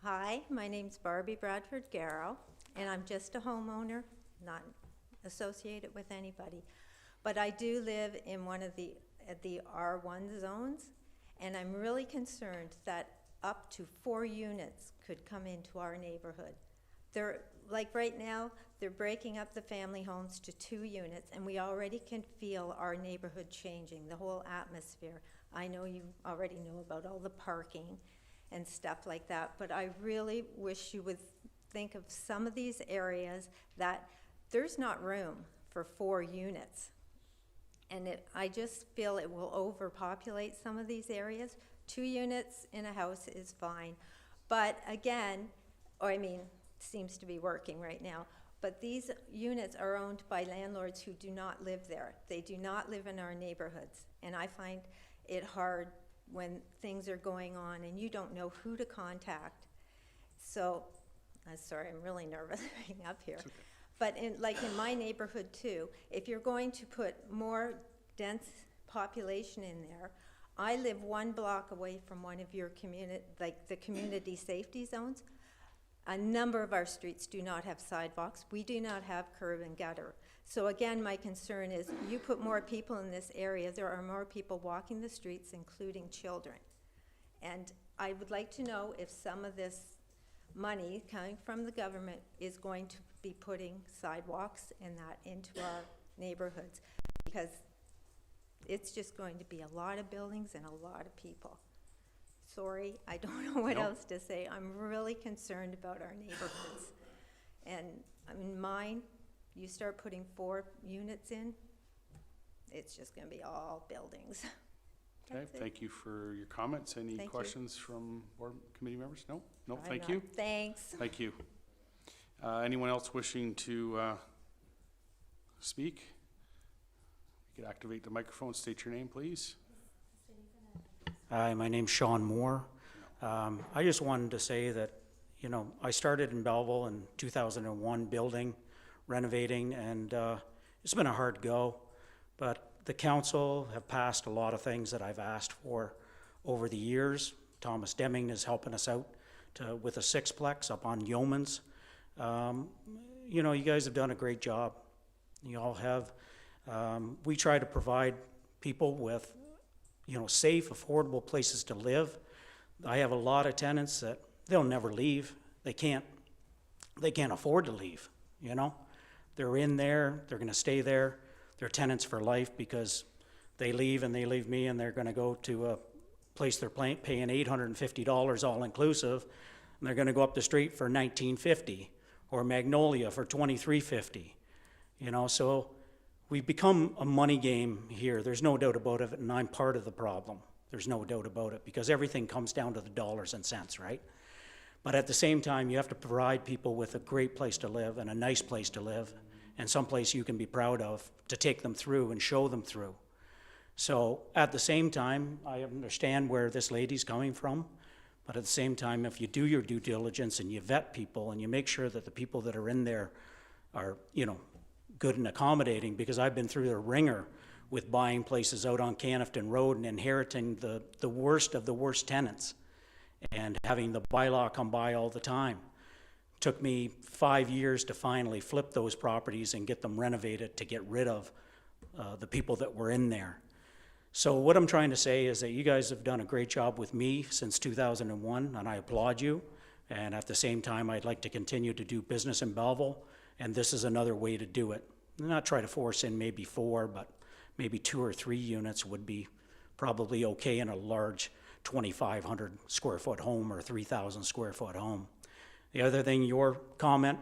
Hi, my name's Barbie Bradford Garrow, and I'm just a homeowner, not associated with anybody. But I do live in one of the R1 zones, and I'm really concerned that up to 4 units could come into our neighborhood. They're, like right now, they're breaking up the family homes to 2 units, and we already can feel our neighborhood changing, the whole atmosphere. I know you already know about all the parking and stuff like that, but I really wish you would think of some of these areas that there's not room for 4 units. And I just feel it will overpopulate some of these areas. 2 units in a house is fine. But again, seems to be working right now. But these units are owned by landlords who do not live there. They do not live in our neighborhoods. And I find it hard when things are going on and you don't know who to contact. So, I'm sorry, I'm really nervous being up here. But in my neighborhood too, if you're going to put more dense population in there, I live 1 block away from one of your the community safety zones. A number of our streets do not have sidewalks. We do not have curb and gutter. So again, my concern is you put more people in this area, there are more people walking the streets, including children. And I would like to know if some of this money coming from the government is going to be putting sidewalks and that into our neighborhoods, because it's just going to be a lot of buildings and a lot of people. Sorry, I don't know what else to say. I'm really concerned about our neighborhoods. And I mean, mine, you start putting 4 units in, it's just gonna be all buildings. Okay, That's it. thank you for your comments. Any Thank you. questions from board committee members? No? No, I'm thank not- you. Thanks. Thank you. Anyone else wishing to speak? You could activate the microphone, state your name, please. Hi, my name's Sean Moore. I just wanted to say that, you know, I started in Belleville in 2001, building, renovating, and it's been a hard go. But the council have passed a lot of things that I've asked for over the years. Thomas Deming is helping us out with a 6-plex up on Yeomans. You know, you guys have done a great job. You all have. We try to provide people with, you know, safe, affordable places to live. I have a lot of tenants that they'll never leave. They can't afford to leave, you know? They're in there, they're gonna stay there. They're tenants for life because they leave and they leave me and they're gonna go to a place they're paying $850 all inclusive, and they're gonna go up the street for $19.50 or Magnolia for $23.50, you know? So we've become a money game here. There's no doubt about it, and I'm part of the problem. There's no doubt about it, because everything comes down to the dollars and cents, right? But at the same time, you have to provide people with a great place to live and a nice place to live, and someplace you can be proud of to take them through and show them through. So at the same time, I understand where this lady's coming from, but at the same time, if you do your due diligence and you vet people and you make sure that the people that are in there are, you know, good and accommodating, because I've been through the ringer with buying places out on Canifton Road and inheriting the worst of the worst tenants and having the bylaw come by all the time. Took me 5 years to finally flip those properties and get them renovated to get rid of the people that were in there. So what I'm trying to say is that you guys have done a great job with me since 2001, and I applaud you. And at the same time, I'd like to continue to do business in Belleville, and this is another way to do it. Not try to force in maybe 4, but maybe 2 or 3 units would be probably okay in a large 2,500 square foot home or 3,000 square foot home. The other thing, your comment,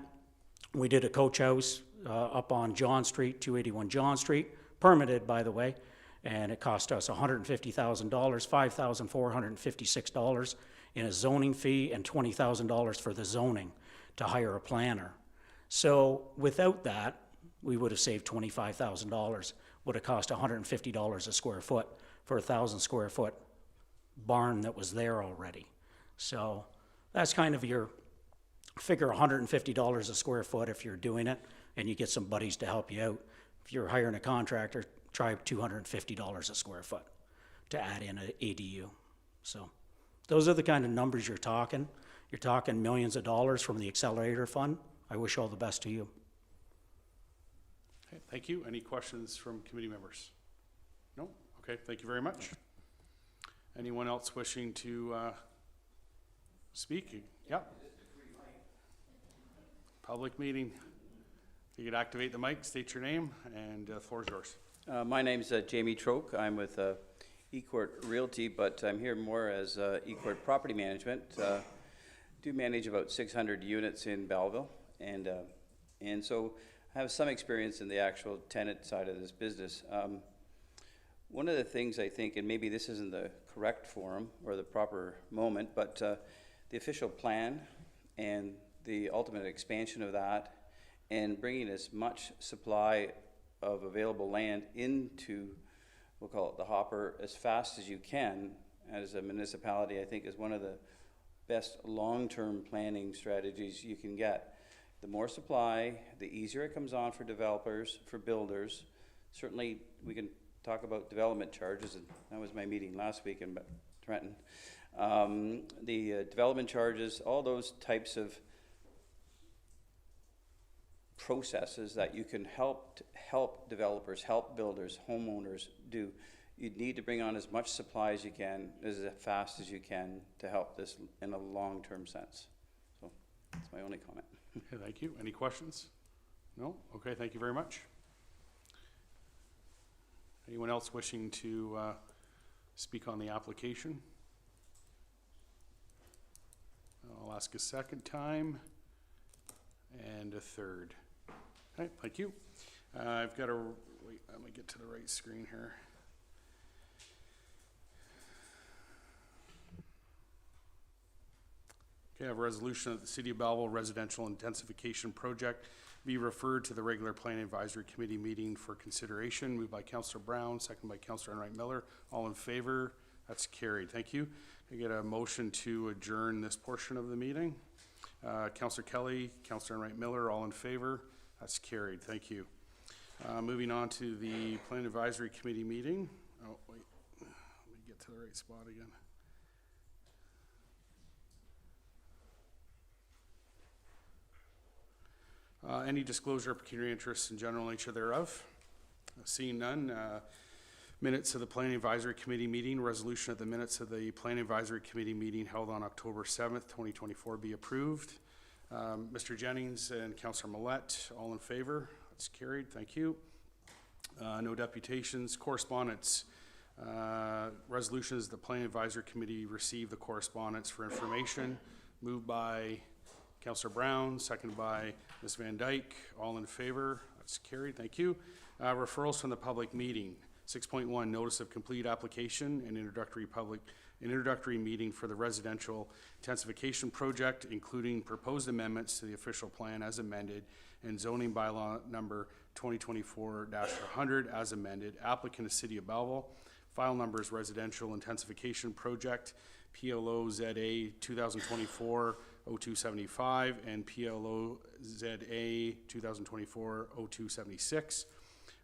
we did a coach house up on John Street, 281 John Street, permitted, by the way, and it cost us $150,000, $5,456 in a zoning fee and $20,000 for the zoning to hire a planner. So without that, we would have saved $25,000. Would have cost $150 a square foot for a 1,000 square foot barn that was there already. So that's kind of your figure, $150 a square foot if you're doing it and you get some buddies to help you out. If you're hiring a contractor, try $250 a square foot to add in an ADU. So those are the kind of numbers you're talking. You're talking millions of dollars from the Accelerator Fund. I wish all the best to you. Okay, thank you. Any questions from committee members? No? Okay, thank you very much. Anyone else wishing to speak? Yeah. Public meeting. If you could activate the mic, state your name, and the floor is yours. My name's Jamie Troke. I'm with eCourt Realty, but I'm here more as eCourt Property Management. Do manage about 600 units in Belleville, and so I have some experience in the actual tenant side of this business. One of the things I think, and maybe this isn't the correct forum or the proper moment, but the official plan and the ultimate expansion of that and bringing as much supply of available land into, we'll call it the hopper, as fast as you can as a municipality, I think is one of the best long-term planning strategies you can get. The more supply, the easier it comes on for developers, for builders. Certainly, we can talk about development charges, and that was my meeting last week in Trenton. The development charges, all those types of processes that you can help developers, help builders, homeowners do. You need to bring on as much supply as you can, as fast as you can, to help this in a long-term sense. So that's my only comment. Okay, thank you. Any questions? No? Okay, thank you very much. Anyone else wishing to speak on the application? I'll ask a second time and a third. Okay, thank you. I've got to wait, let me get to the right screen here. Okay, I have a resolution that the City of Belleville Residential Intensification Project be referred to the regular Planning Advisory Committee meeting for consideration. Moved by Councillor Brown, second by Councillor Enright Miller. All in favor? That's carried. Thank you. I get a motion to adjourn this portion of the meeting. Councillor Kelly, Councillor Enright Miller, all in favor? That's carried. Thank you. Moving on to the Planning Advisory Committee meeting. Oh, wait. Let me get to the right spot again. Any disclosure of pecuniary interests and general nature thereof? Seeing none, minutes of the Planning Advisory Committee meeting, resolution of the minutes of the Planning Advisory Committee meeting held on October 7th, 2024 be approved. Mr. Jennings and Councillor Millette, all in favor? That's carried. Thank you. No deputations. Correspondence. Resolutions, the Planning Advisory Committee received the correspondence for information. Moved by Councillor Brown, seconded by Ms. Van Dyke. All in favor? That's carried. Thank you. Referrals from the public meeting. 6.1, notice of complete application and introductory meeting for the residential intensification project, including proposed amendments to the official plan as amended and zoning bylaw number 2024-100 as amended. Applicant is City of Belleville. File number is residential intensification project, PLO ZA 2024-0275 and PLO ZA 2024-0276.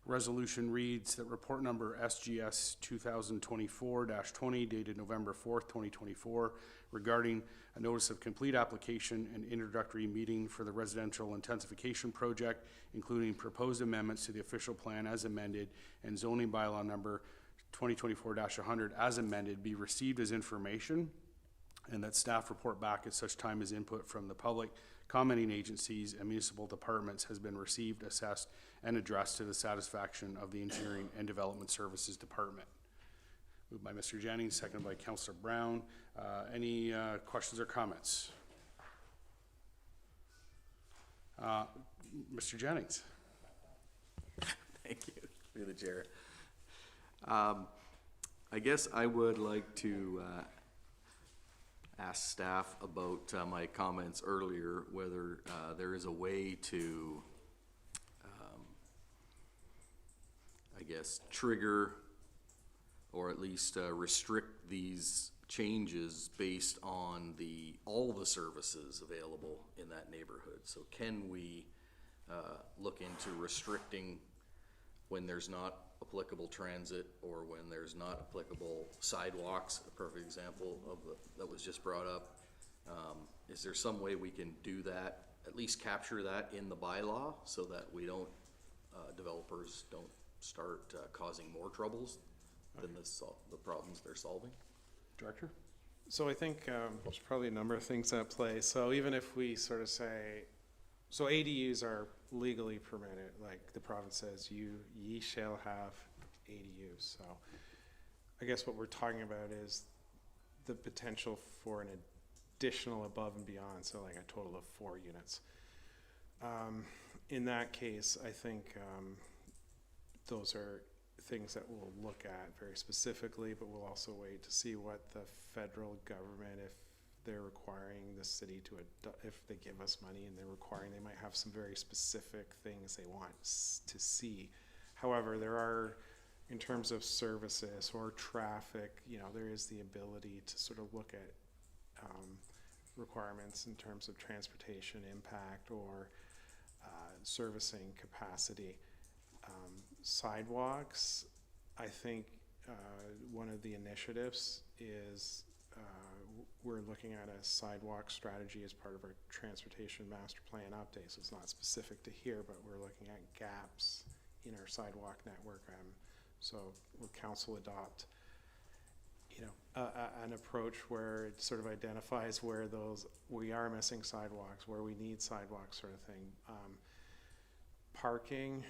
Resolution reads that report number SGS 2024-20 dated November 4th, 2024 regarding a notice of complete application and introductory meeting for the residential intensification project, including proposed amendments to the official plan as amended and zoning bylaw number 2024-100 as amended be received as information, and that staff report back at such time as input from the public, commenting agencies, and municipal departments has been received, assessed, and addressed to the satisfaction of the Engineering and Development Services Department. Moved by Mr. Jennings, seconded by Councillor Brown. Any questions or comments? Mr. Jennings. Thank you, through the chair. I guess I would like to ask staff about my comments earlier, whether there is a way to, I guess, trigger or at least restrict these changes based on all the services available in that neighborhood. So can we look into restricting when there's not applicable transit or when there's not applicable sidewalks, a perfect example of that was just brought up. Is there some way we can do that, at least capture that in the bylaw so that we don't, developers don't start causing more troubles than the problems they're solving? Director? So I think there's probably a number of things at play. So even if we sort of say, so ADUs are legally permitted, like the province says, ye shall have ADUs. So I guess what we're talking about is the potential for an additional above and beyond, so like a total of 4 units. In that case, I think those are things that we'll look at very specifically, but we'll also wait to see what the federal government, if they're requiring the city to, if they give us money and they're requiring, they might have some very specific things they want to see. However, there are, in terms of services or traffic, you know, there is the ability to sort of look at requirements in terms of transportation impact or servicing capacity. Sidewalks, I think one of the initiatives is we're looking at a sidewalk strategy as part of our transportation master plan update. So it's not specific to here, but we're looking at gaps in our sidewalk network. So will council adopt, you know, an approach where it sort of identifies where we are missing sidewalks, where we need sidewalks, sort of thing. Parking,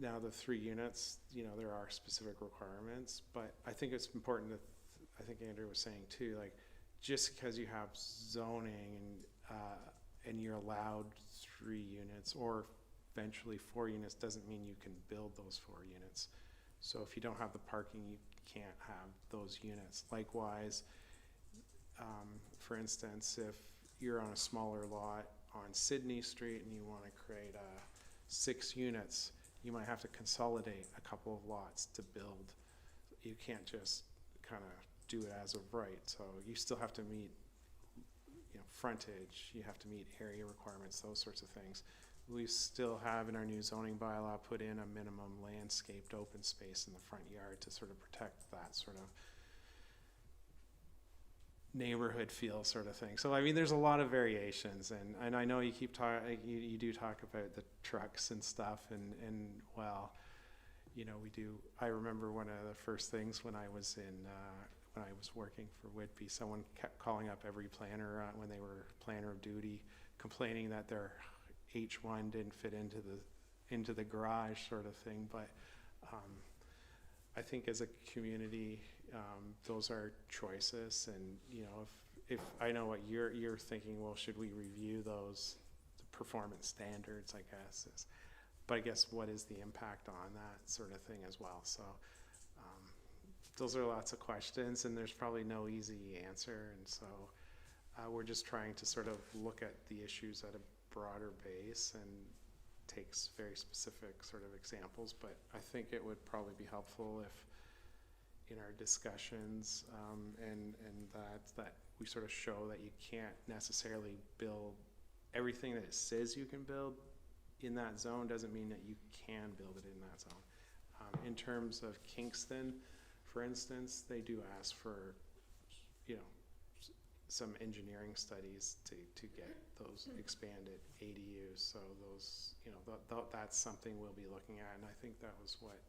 now the 3 units, you know, there are specific requirements, but I think it's important that, I think Andrew was saying too, like, just because you have zoning and you're allowed 3 units or eventually 4 units doesn't mean you can build those 4 units. So if you don't have the parking, you can't have those units. Likewise, for instance, if you're on a smaller lot on Sydney Street and you want to create 6 units, you might have to consolidate a couple of lots to build. You can't just kind of do it as of right. So you still have to meet, you know, frontage, you have to meet area requirements, those sorts of things. We still have in our new zoning bylaw put in a minimum landscaped open space in the front yard to sort of protect that sort of neighborhood feel sort of thing. So I mean, there's a lot of variations, and I know you keep talking, you do talk about the trucks and stuff, and well, you know, we do. I remember one of the first things when I was working for Whitby, someone kept calling up every planner when they were planner of duty, complaining that their H1 didn't fit into the garage sort of thing. But I think as a community, those are choices, and you know, if I know what you're thinking, well, should we review those performance standards, I guess is, but I guess what is the impact on that sort of thing as well. So those are lots of questions, and there's probably no easy answer, and so we're just trying to sort of look at the issues at a broader base and takes very specific sort of examples. But I think it would probably be helpful if in our discussions and that we sort of show that you can't necessarily build everything that it says you can build in that zone doesn't mean that you can build it in that zone. In terms of Kingston, for instance, they do ask for, you know, some engineering studies to get those expanded ADUs. So those, you know, that's something we'll be looking at, and I think that was what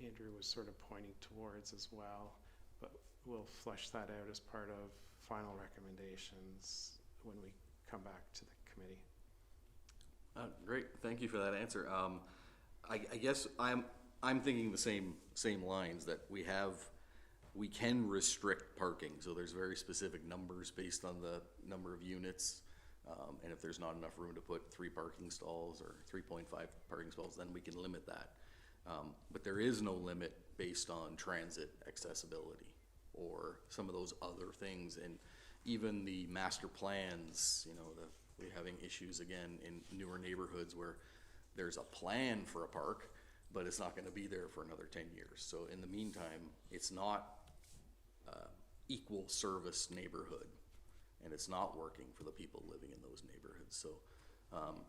Andrew was sort of pointing towards as well. But we'll flesh that out as part of final recommendations when we come back to the committee. Great, thank you for that answer. I guess I'm thinking the same lines, that we can restrict parking, so there's very specific numbers based on the number of units, and if there's not enough room to put 3 parking stalls or 3.5 parking stalls, then we can limit that. But there is no limit based on transit accessibility or some of those other things, and even the master plans, you know, we're having issues again in newer neighborhoods where there's a plan for a park, but it's not going to be there for another 10 years. So in the meantime, it's not equal service neighborhood, and it's not working for the people living in those neighborhoods. So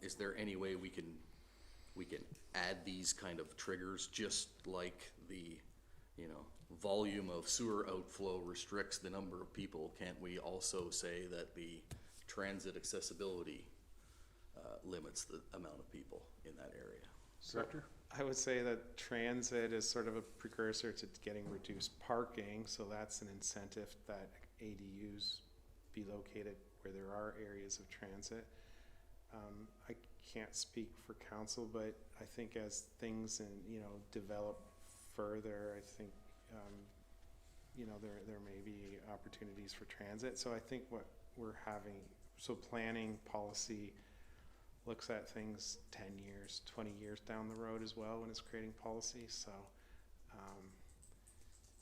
is there any way we can add these kind of triggers, just like the, you know, volume of sewer outflow restricts the number of people? Can't we also say that the transit accessibility limits the amount of people in that area? Director? I would say that transit is sort of a precursor to getting reduced parking, so that's an incentive that ADUs be located where there are areas of transit. I can't speak for council, but I think as things develop further, I think there may be opportunities for transit. So I think what we're having, so planning policy looks at things 10 years, 20 years down the road as well when it's creating policy. So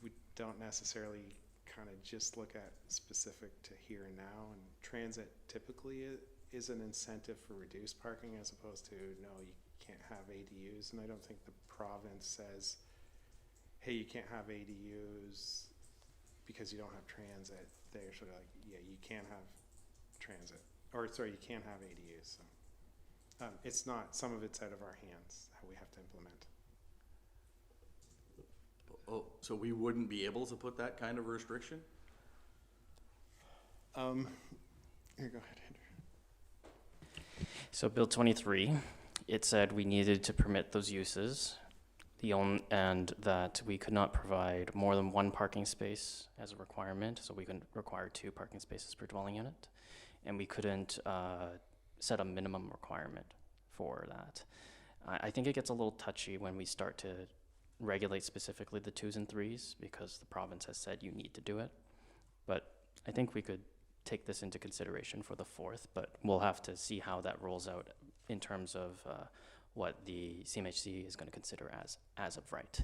we don't necessarily kind of just look at specific to here and now, and transit typically is an incentive for reduced parking as opposed to, no, you can't have ADUs, and I don't think the province says, hey, you can't have ADUs because you don't have transit. They're sort of like, yeah, you can't have transit, or sorry, you can't have ADUs, so. It's not, some of it's out of our hands, how we have to implement. Oh, so we wouldn't be able to put that kind of restriction? Here, go ahead, Andrew. So Bill 23, it said we needed to permit those uses, and that we could not provide more than one parking space as a requirement, so we couldn't require 2 parking spaces per dwelling unit, and we couldn't set a minimum requirement for that. I think it gets a little touchy when we start to regulate specifically the 2s and 3s, because the province has said you need to do it, but I think we could take this into consideration for the 4th, but we'll have to see how that rolls out in terms of what the CMHC is going to consider as of right,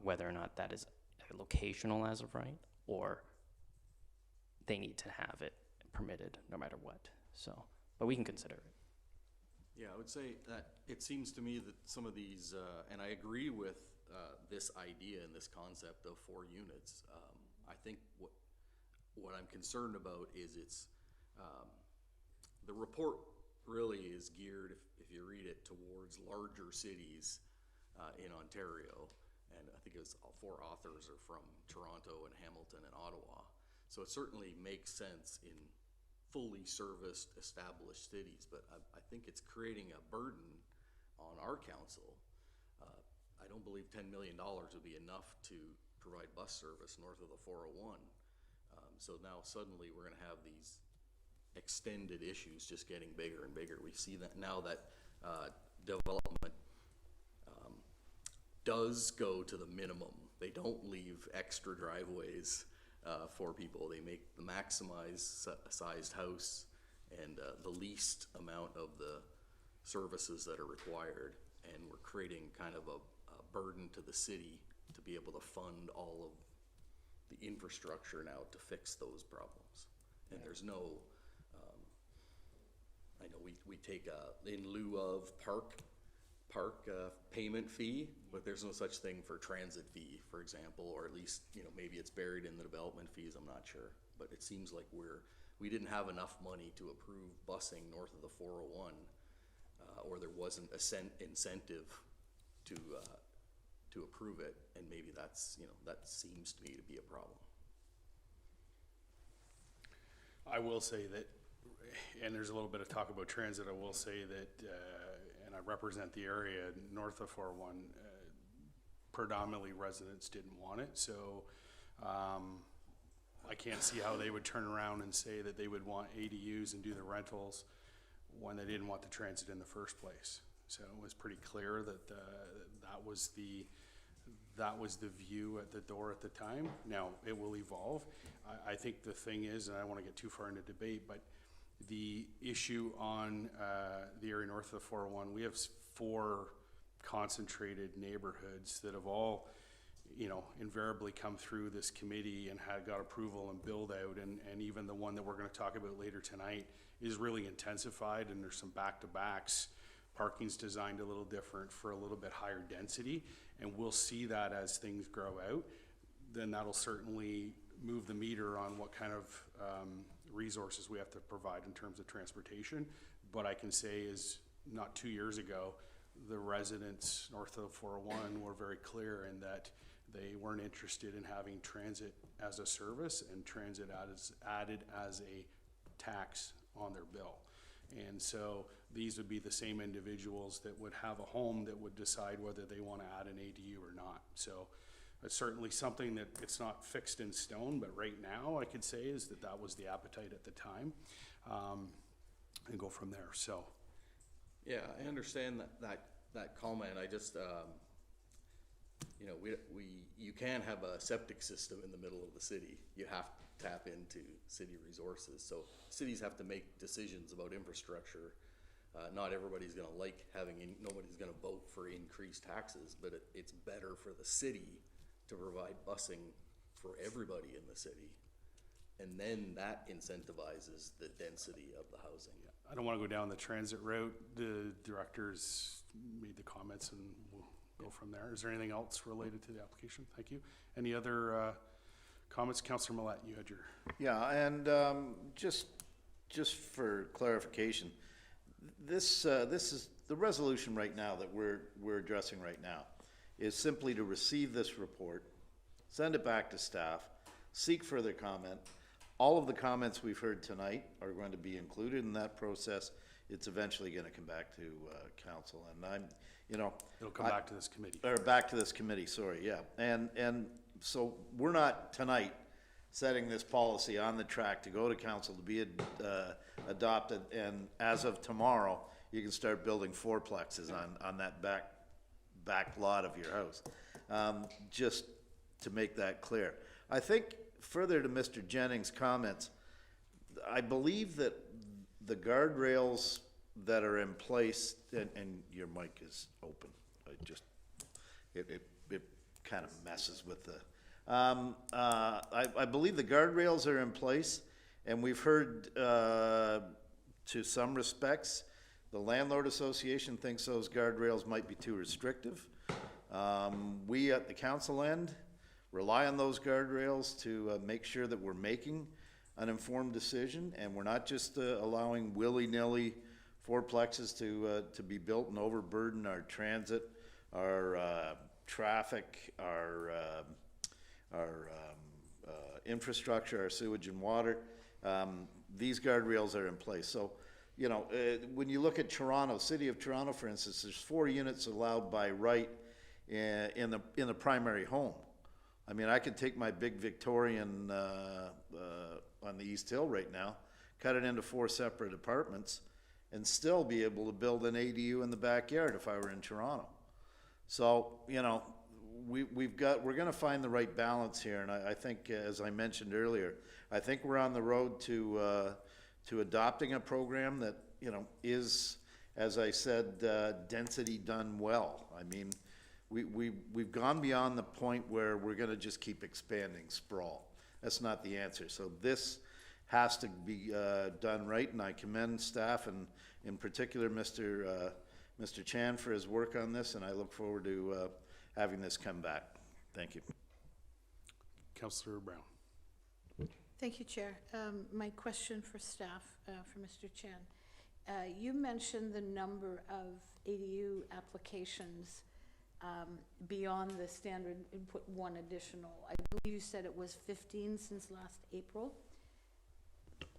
whether or not that is a locational as of right, or they need to have it permitted no matter what. So, but we can consider it. Yeah, I would say that it seems to me that some of these, and I agree with this idea and this concept of 4 units. I think what I'm concerned about is the report really is geared, if you read it, towards larger cities in Ontario, and I think it was 4 authors are from Toronto and Hamilton and Ottawa. So it certainly makes sense in fully serviced, established cities, but I think it's creating a burden on our council. I don't believe $10 million would be enough to provide bus service north of the 401. So now suddenly we're going to have these extended issues just getting bigger and bigger. We see that now that development does go to the minimum. They don't leave extra driveways for people. They make the maximized sized house and the least amount of the services that are required, and we're creating kind of a burden to the city to be able to fund all of the infrastructure now to fix those problems. And there's no, I know we take in lieu of park payment fee, but there's no such thing for transit fee, for example, or at least, maybe it's buried in the development fees, I'm not sure. But it seems like we didn't have enough money to approve busing north of the 401, or there wasn't incentive to approve it, and maybe that's, that seems to me to be a problem. I will say that, and there's a little bit of talk about transit, I will say that, and I represent the area north of 401, predominantly residents didn't want it, so I can't see how they would turn around and say that they would want ADUs and do the rentals when they didn't want the transit in the first place. So it was pretty clear that that was the view at the door at the time. Now, it will evolve. I think the thing is, and I don't want to get too far into debate, but the issue on the area north of the 401, we have 4 concentrated neighborhoods that have all, invariably come through this committee and had got approval and build out, and even the one that we're going to talk about later tonight is really intensified, and there's some back-to-backs. Parking's designed a little different for a little bit higher density, and we'll see that as things grow out. Then that'll certainly move the meter on what kind of resources we have to provide in terms of transportation. But I can say is not 2 years ago, the residents north of 401 were very clear in that they weren't interested in having transit as a service and transit added as a tax on their bill. And so these would be the same individuals that would have a home that would decide whether they want to add an ADU or not. So it's certainly something that it's not fixed in stone, but right now I could say is that was the appetite at the time, and go from there. So Yeah, I understand that comment. I just, you can't have a septic system in the middle of the city. You have to tap into city resources. So cities have to make decisions about infrastructure. Not everybody's gonna like nobody's gonna vote for increased taxes, but it's better for the city to provide busing for everybody in the city. And then that incentivizes the density of the housing. I don't want to go down the transit route. The directors made the comments and we'll go from there. Is there anything else related to the application? Thank you. Any other comments? Councillor Millet, you had your... Yeah, and just for clarification, this is the resolution right now that we're addressing right now is simply to receive this report, send it back to staff, seek further comment. All of the comments we've heard tonight are going to be included in that process. It's eventually going to come back to council, and It'll come back to this committee. Or back to this committee, sorry, yeah. And so we're not tonight setting this policy on the track to go to council to be adopted, and as of tomorrow, you can start building fourplexes on that back lot of your house. Just to make that clear. I think further to Mr. Jennings' comments, I believe that the guardrails that are in place, and your mic is open, it kind of messes with the, I believe the guardrails are in place, and we've heard, to some respects, the landlord association thinks those guardrails might be too restrictive. We at the council end rely on those guardrails to make sure that we're making an informed decision, and we're not just allowing willy-nilly fourplexes to be built and overburden our transit, our traffic, our infrastructure, our sewage and water. These guardrails are in place. So, when you look at Toronto, City of Toronto, for instance, there's 4 units allowed by right in the primary home. I mean, I could take my big Victorian on the East Hill right now, cut it into 4 separate apartments, and still be able to build an ADU in the backyard if I were in Toronto. So, we're going to find the right balance here, and I think, as I mentioned earlier, I think we're on the road to adopting a program that is, as I said, density done well. I mean, we've gone beyond the point where we're going to just keep expanding sprawl. That's not the answer. So this has to be done right, and I commend staff and in particular Mr. Chan for his work on this, and I look forward to having this come back. Thank you. Councillor Brown. Thank you, Chair. My question for staff, for Mr. Chan. You mentioned the number of ADU applications beyond the standard input 1 additional. I believe you said it was 15 since last April.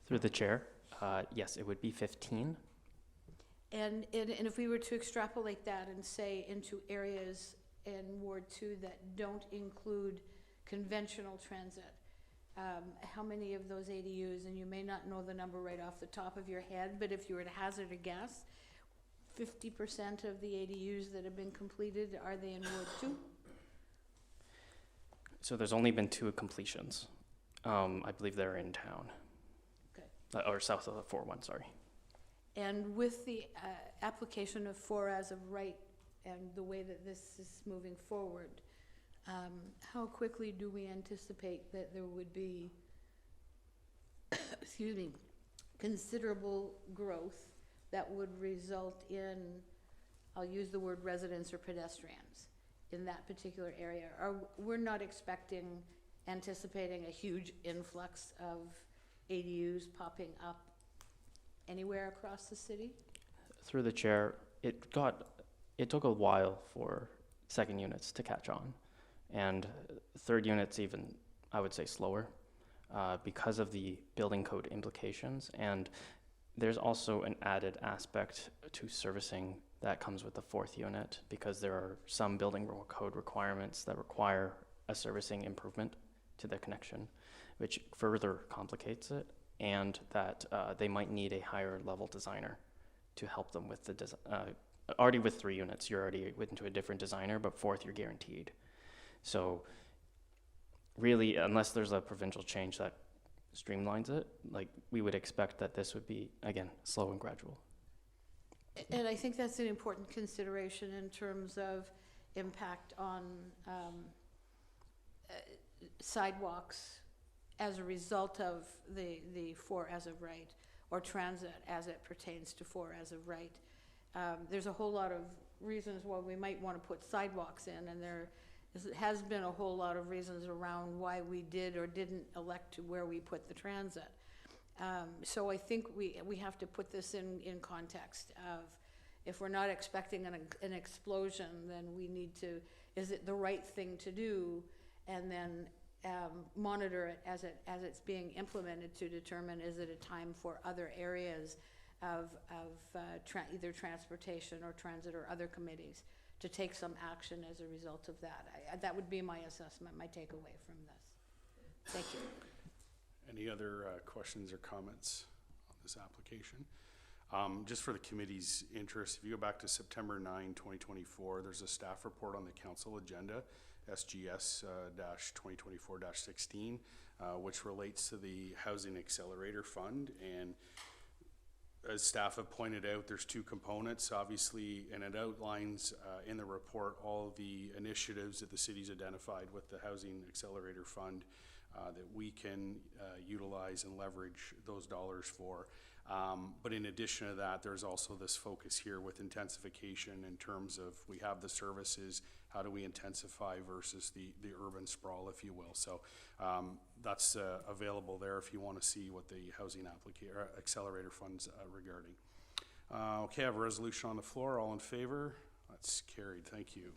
Through the chair, yes, it would be 15. And if we were to extrapolate that and say into areas in Ward 2 that don't include conventional transit, how many of those ADUs, and you may not know the number right off the top of your head, but if you were to hazard a guess, 50% of the ADUs that have been completed, are they in Ward 2? So there's only been 2 completions. I believe they're in town. Okay. Or south of the 4-1, sorry. And with the application of 4 as of right and the way that this is moving forward, how quickly do we anticipate that there would be, excuse me, considerable growth that would result in, I'll use the word residents or pedestrians in that particular area? We're not anticipating a huge influx of ADUs popping up anywhere across the city? Through the chair, it took a while for second units to catch on, and third units even, I would say, slower because of the building code implications. And there's also an added aspect to servicing that comes with the 4th unit, because there are some building code requirements that require a servicing improvement to the connection, which further complicates it, and that they might need a higher level designer to help them with the design. Already with 3 units, you're already into a different designer, but 4th, you're guaranteed. So really, unless there's a provincial change that streamlines it, like, we would expect that this would be, again, slow and gradual. And I think that's an important consideration in terms of impact on sidewalks as a result of the four as of right, or transit as it pertains to four as of right. There's a whole lot of reasons why we might want to put sidewalks in, and has been a whole lot of reasons around why we did or didn't elect to where we put the transit. So I think we have to put this in context of, if we're not expecting an explosion, then we need to, is it the right thing to do? And then monitor it as it's being implemented to determine, is it a time for other areas of either transportation or transit or other committees to take some action as a result of that. That would be my assessment, my takeaway from this. Thank you. Any other questions or comments on this application? Just for the committee's interest, if you go back to September 9, 2024, there's a staff report on the council agenda, SGS 2024-16, which relates to the Housing Accelerator Fund. And as staff have pointed out, there's two components, obviously, and it outlines in the report all the initiatives that the city's identified with the Housing Accelerator Fund that we can utilize and leverage those dollars for. But in addition to that, there's also this focus here with intensification in terms of, we have the services, how do we intensify versus the urban sprawl, if you will. So that's available there if you want to see what the Housing Accelerator Fund's regarding. Okay, I have a resolution on the floor. All in favor? That's carried. Thank you.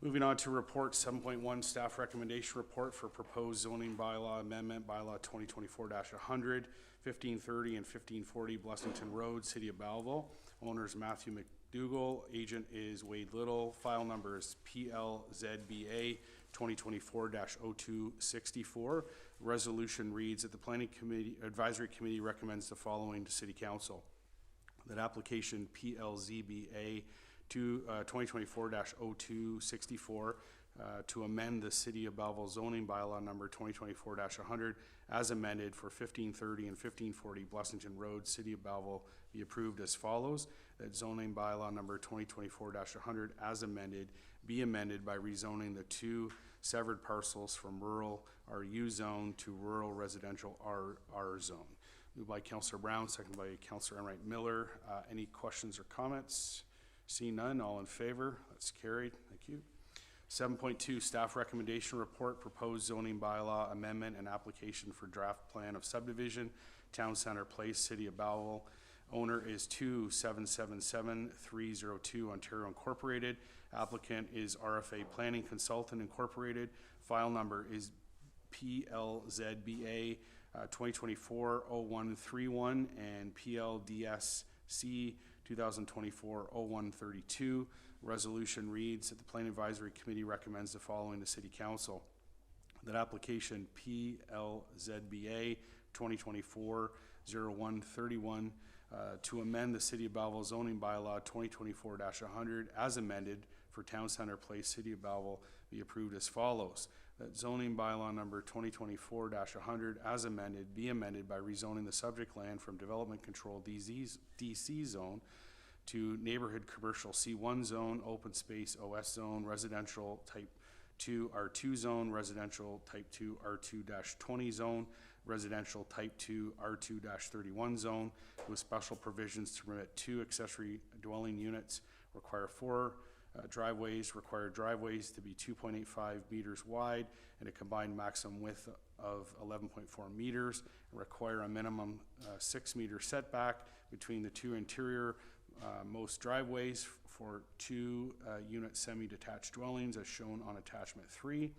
Moving on to report 7.1, staff recommendation report for proposed zoning bylaw amendment, bylaw 2024-100, 1530 and 1540 Blessington Road, City of Belleville. Owners Matthew McDougall, agent is Wade Little. File number is PLZBA 2024-0264. Resolution reads that the Planning Committee, Advisory Committee recommends the following to City Council. That application PLZBA 2024-0264 to amend the City of Belleville zoning bylaw number 2024-100 as amended for 1530 and 1540 Blessington Road, City of Belleville, be approved as follows. That zoning bylaw number 2024-100 as amended be amended by rezoning the two severed parcels from rural RU zone to rural residential RR zone. Moved by Councillor Brown, seconded by Councillor Enright Miller. Any questions or comments? See none, all in favor? That's carried. Thank you. 7.2, staff recommendation report, proposed zoning bylaw amendment and application for draft plan of subdivision, Town Center Place, City of Belleville. Owner is 2777302 Ontario Incorporated. Applicant is RFA Planning Consultant Incorporated. File number is PLZBA 2024-0131 and PLDSC 2024-0132. Resolution reads that the Planning Advisory Committee recommends the following to City Council. That application PLZBA 2024-0131 to amend the City of Belleville zoning bylaw 2024-100 as amended for Town Center Place, City of Belleville, be approved as follows. That zoning bylaw number 2024-100 as amended be amended by rezoning the subject land from development control DC zone to neighborhood commercial C1 zone, open space OS zone, residential type 2 R2 zone, residential type 2 R2-20 zone, residential type 2 R2-31 zone, with special provisions to permit 2 accessory dwelling units, require 4 driveways, require driveways to be 2.85 meters wide and a combined maximum width of 11.4 meters, and require a minimum 6 meter setback between the 2 interior most driveways for 2 unit semi-detached dwellings as shown on attachment 3,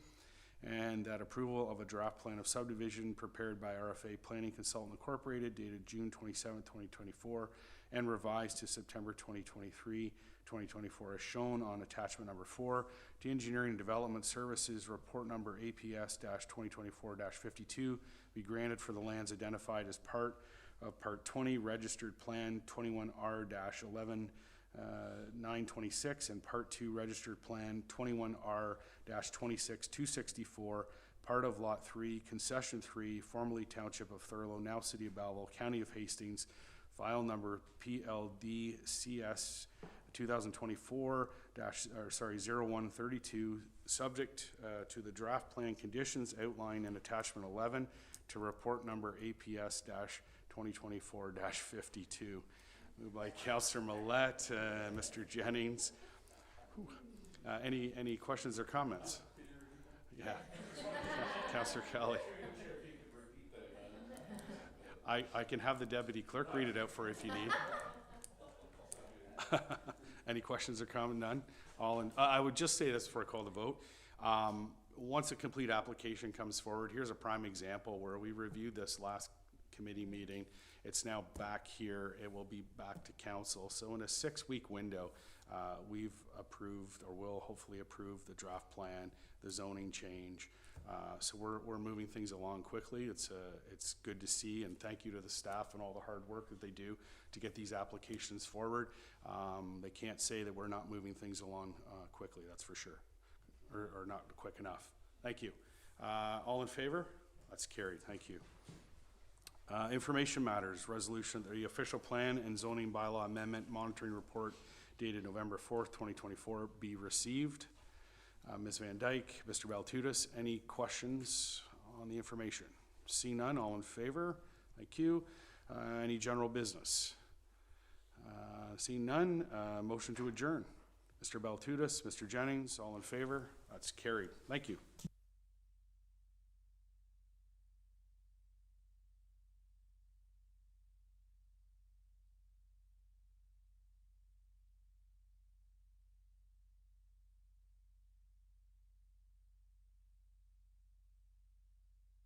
and that approval of a draft plan of subdivision prepared by RFA Planning Consultant Incorporated dated June 27, 2024 and revised to September 2024 as shown on attachment number 4 to Engineering and Development Services report number APS-2024-52 be granted for the lands identified as part of Part 20 Registered Plan 21R-11-926 and Part 2 Registered Plan 21R-26264, part of Lot 3, Concession 3, formerly Township of Thurlow, now City of Belleville, County of Hastings, file number PLDCS 2024-0132 subject to the draft plan conditions outlined in attachment 11 to report number APS-2024-52. Moved by Councillor Millette, Mr. Jennings. Any questions or comments? Yeah. Councillor Kelly. I can have the deputy clerk read it out for you if you need. Any questions or comments? None? I would just say this before I call the vote. Once a complete application comes forward, here's a prime example where we reviewed this last committee meeting. It's now back here. It will be back to council. So in a 6-week window, we've approved, or will hopefully approve, the draft plan, the zoning change. So we're moving things along quickly. It's good to see, and thank you to the staff and all the hard work that they do to get these applications forward. They can't say that we're not moving things along quickly, that's for sure, or not quick enough. Thank you. All in favor? That's carried. Thank you. Information matters, resolution, the official plan and zoning bylaw amendment monitoring report dated November 4th, 2024 be received. Ms. Van Dyke, Mr. Baltutis, any questions on the information? See none, all in favor? Thank you. Any general business? Seeing none, motion to adjourn. Mr. Baltutis, Mr. Jennings, all in favor? That's carried. Thank you.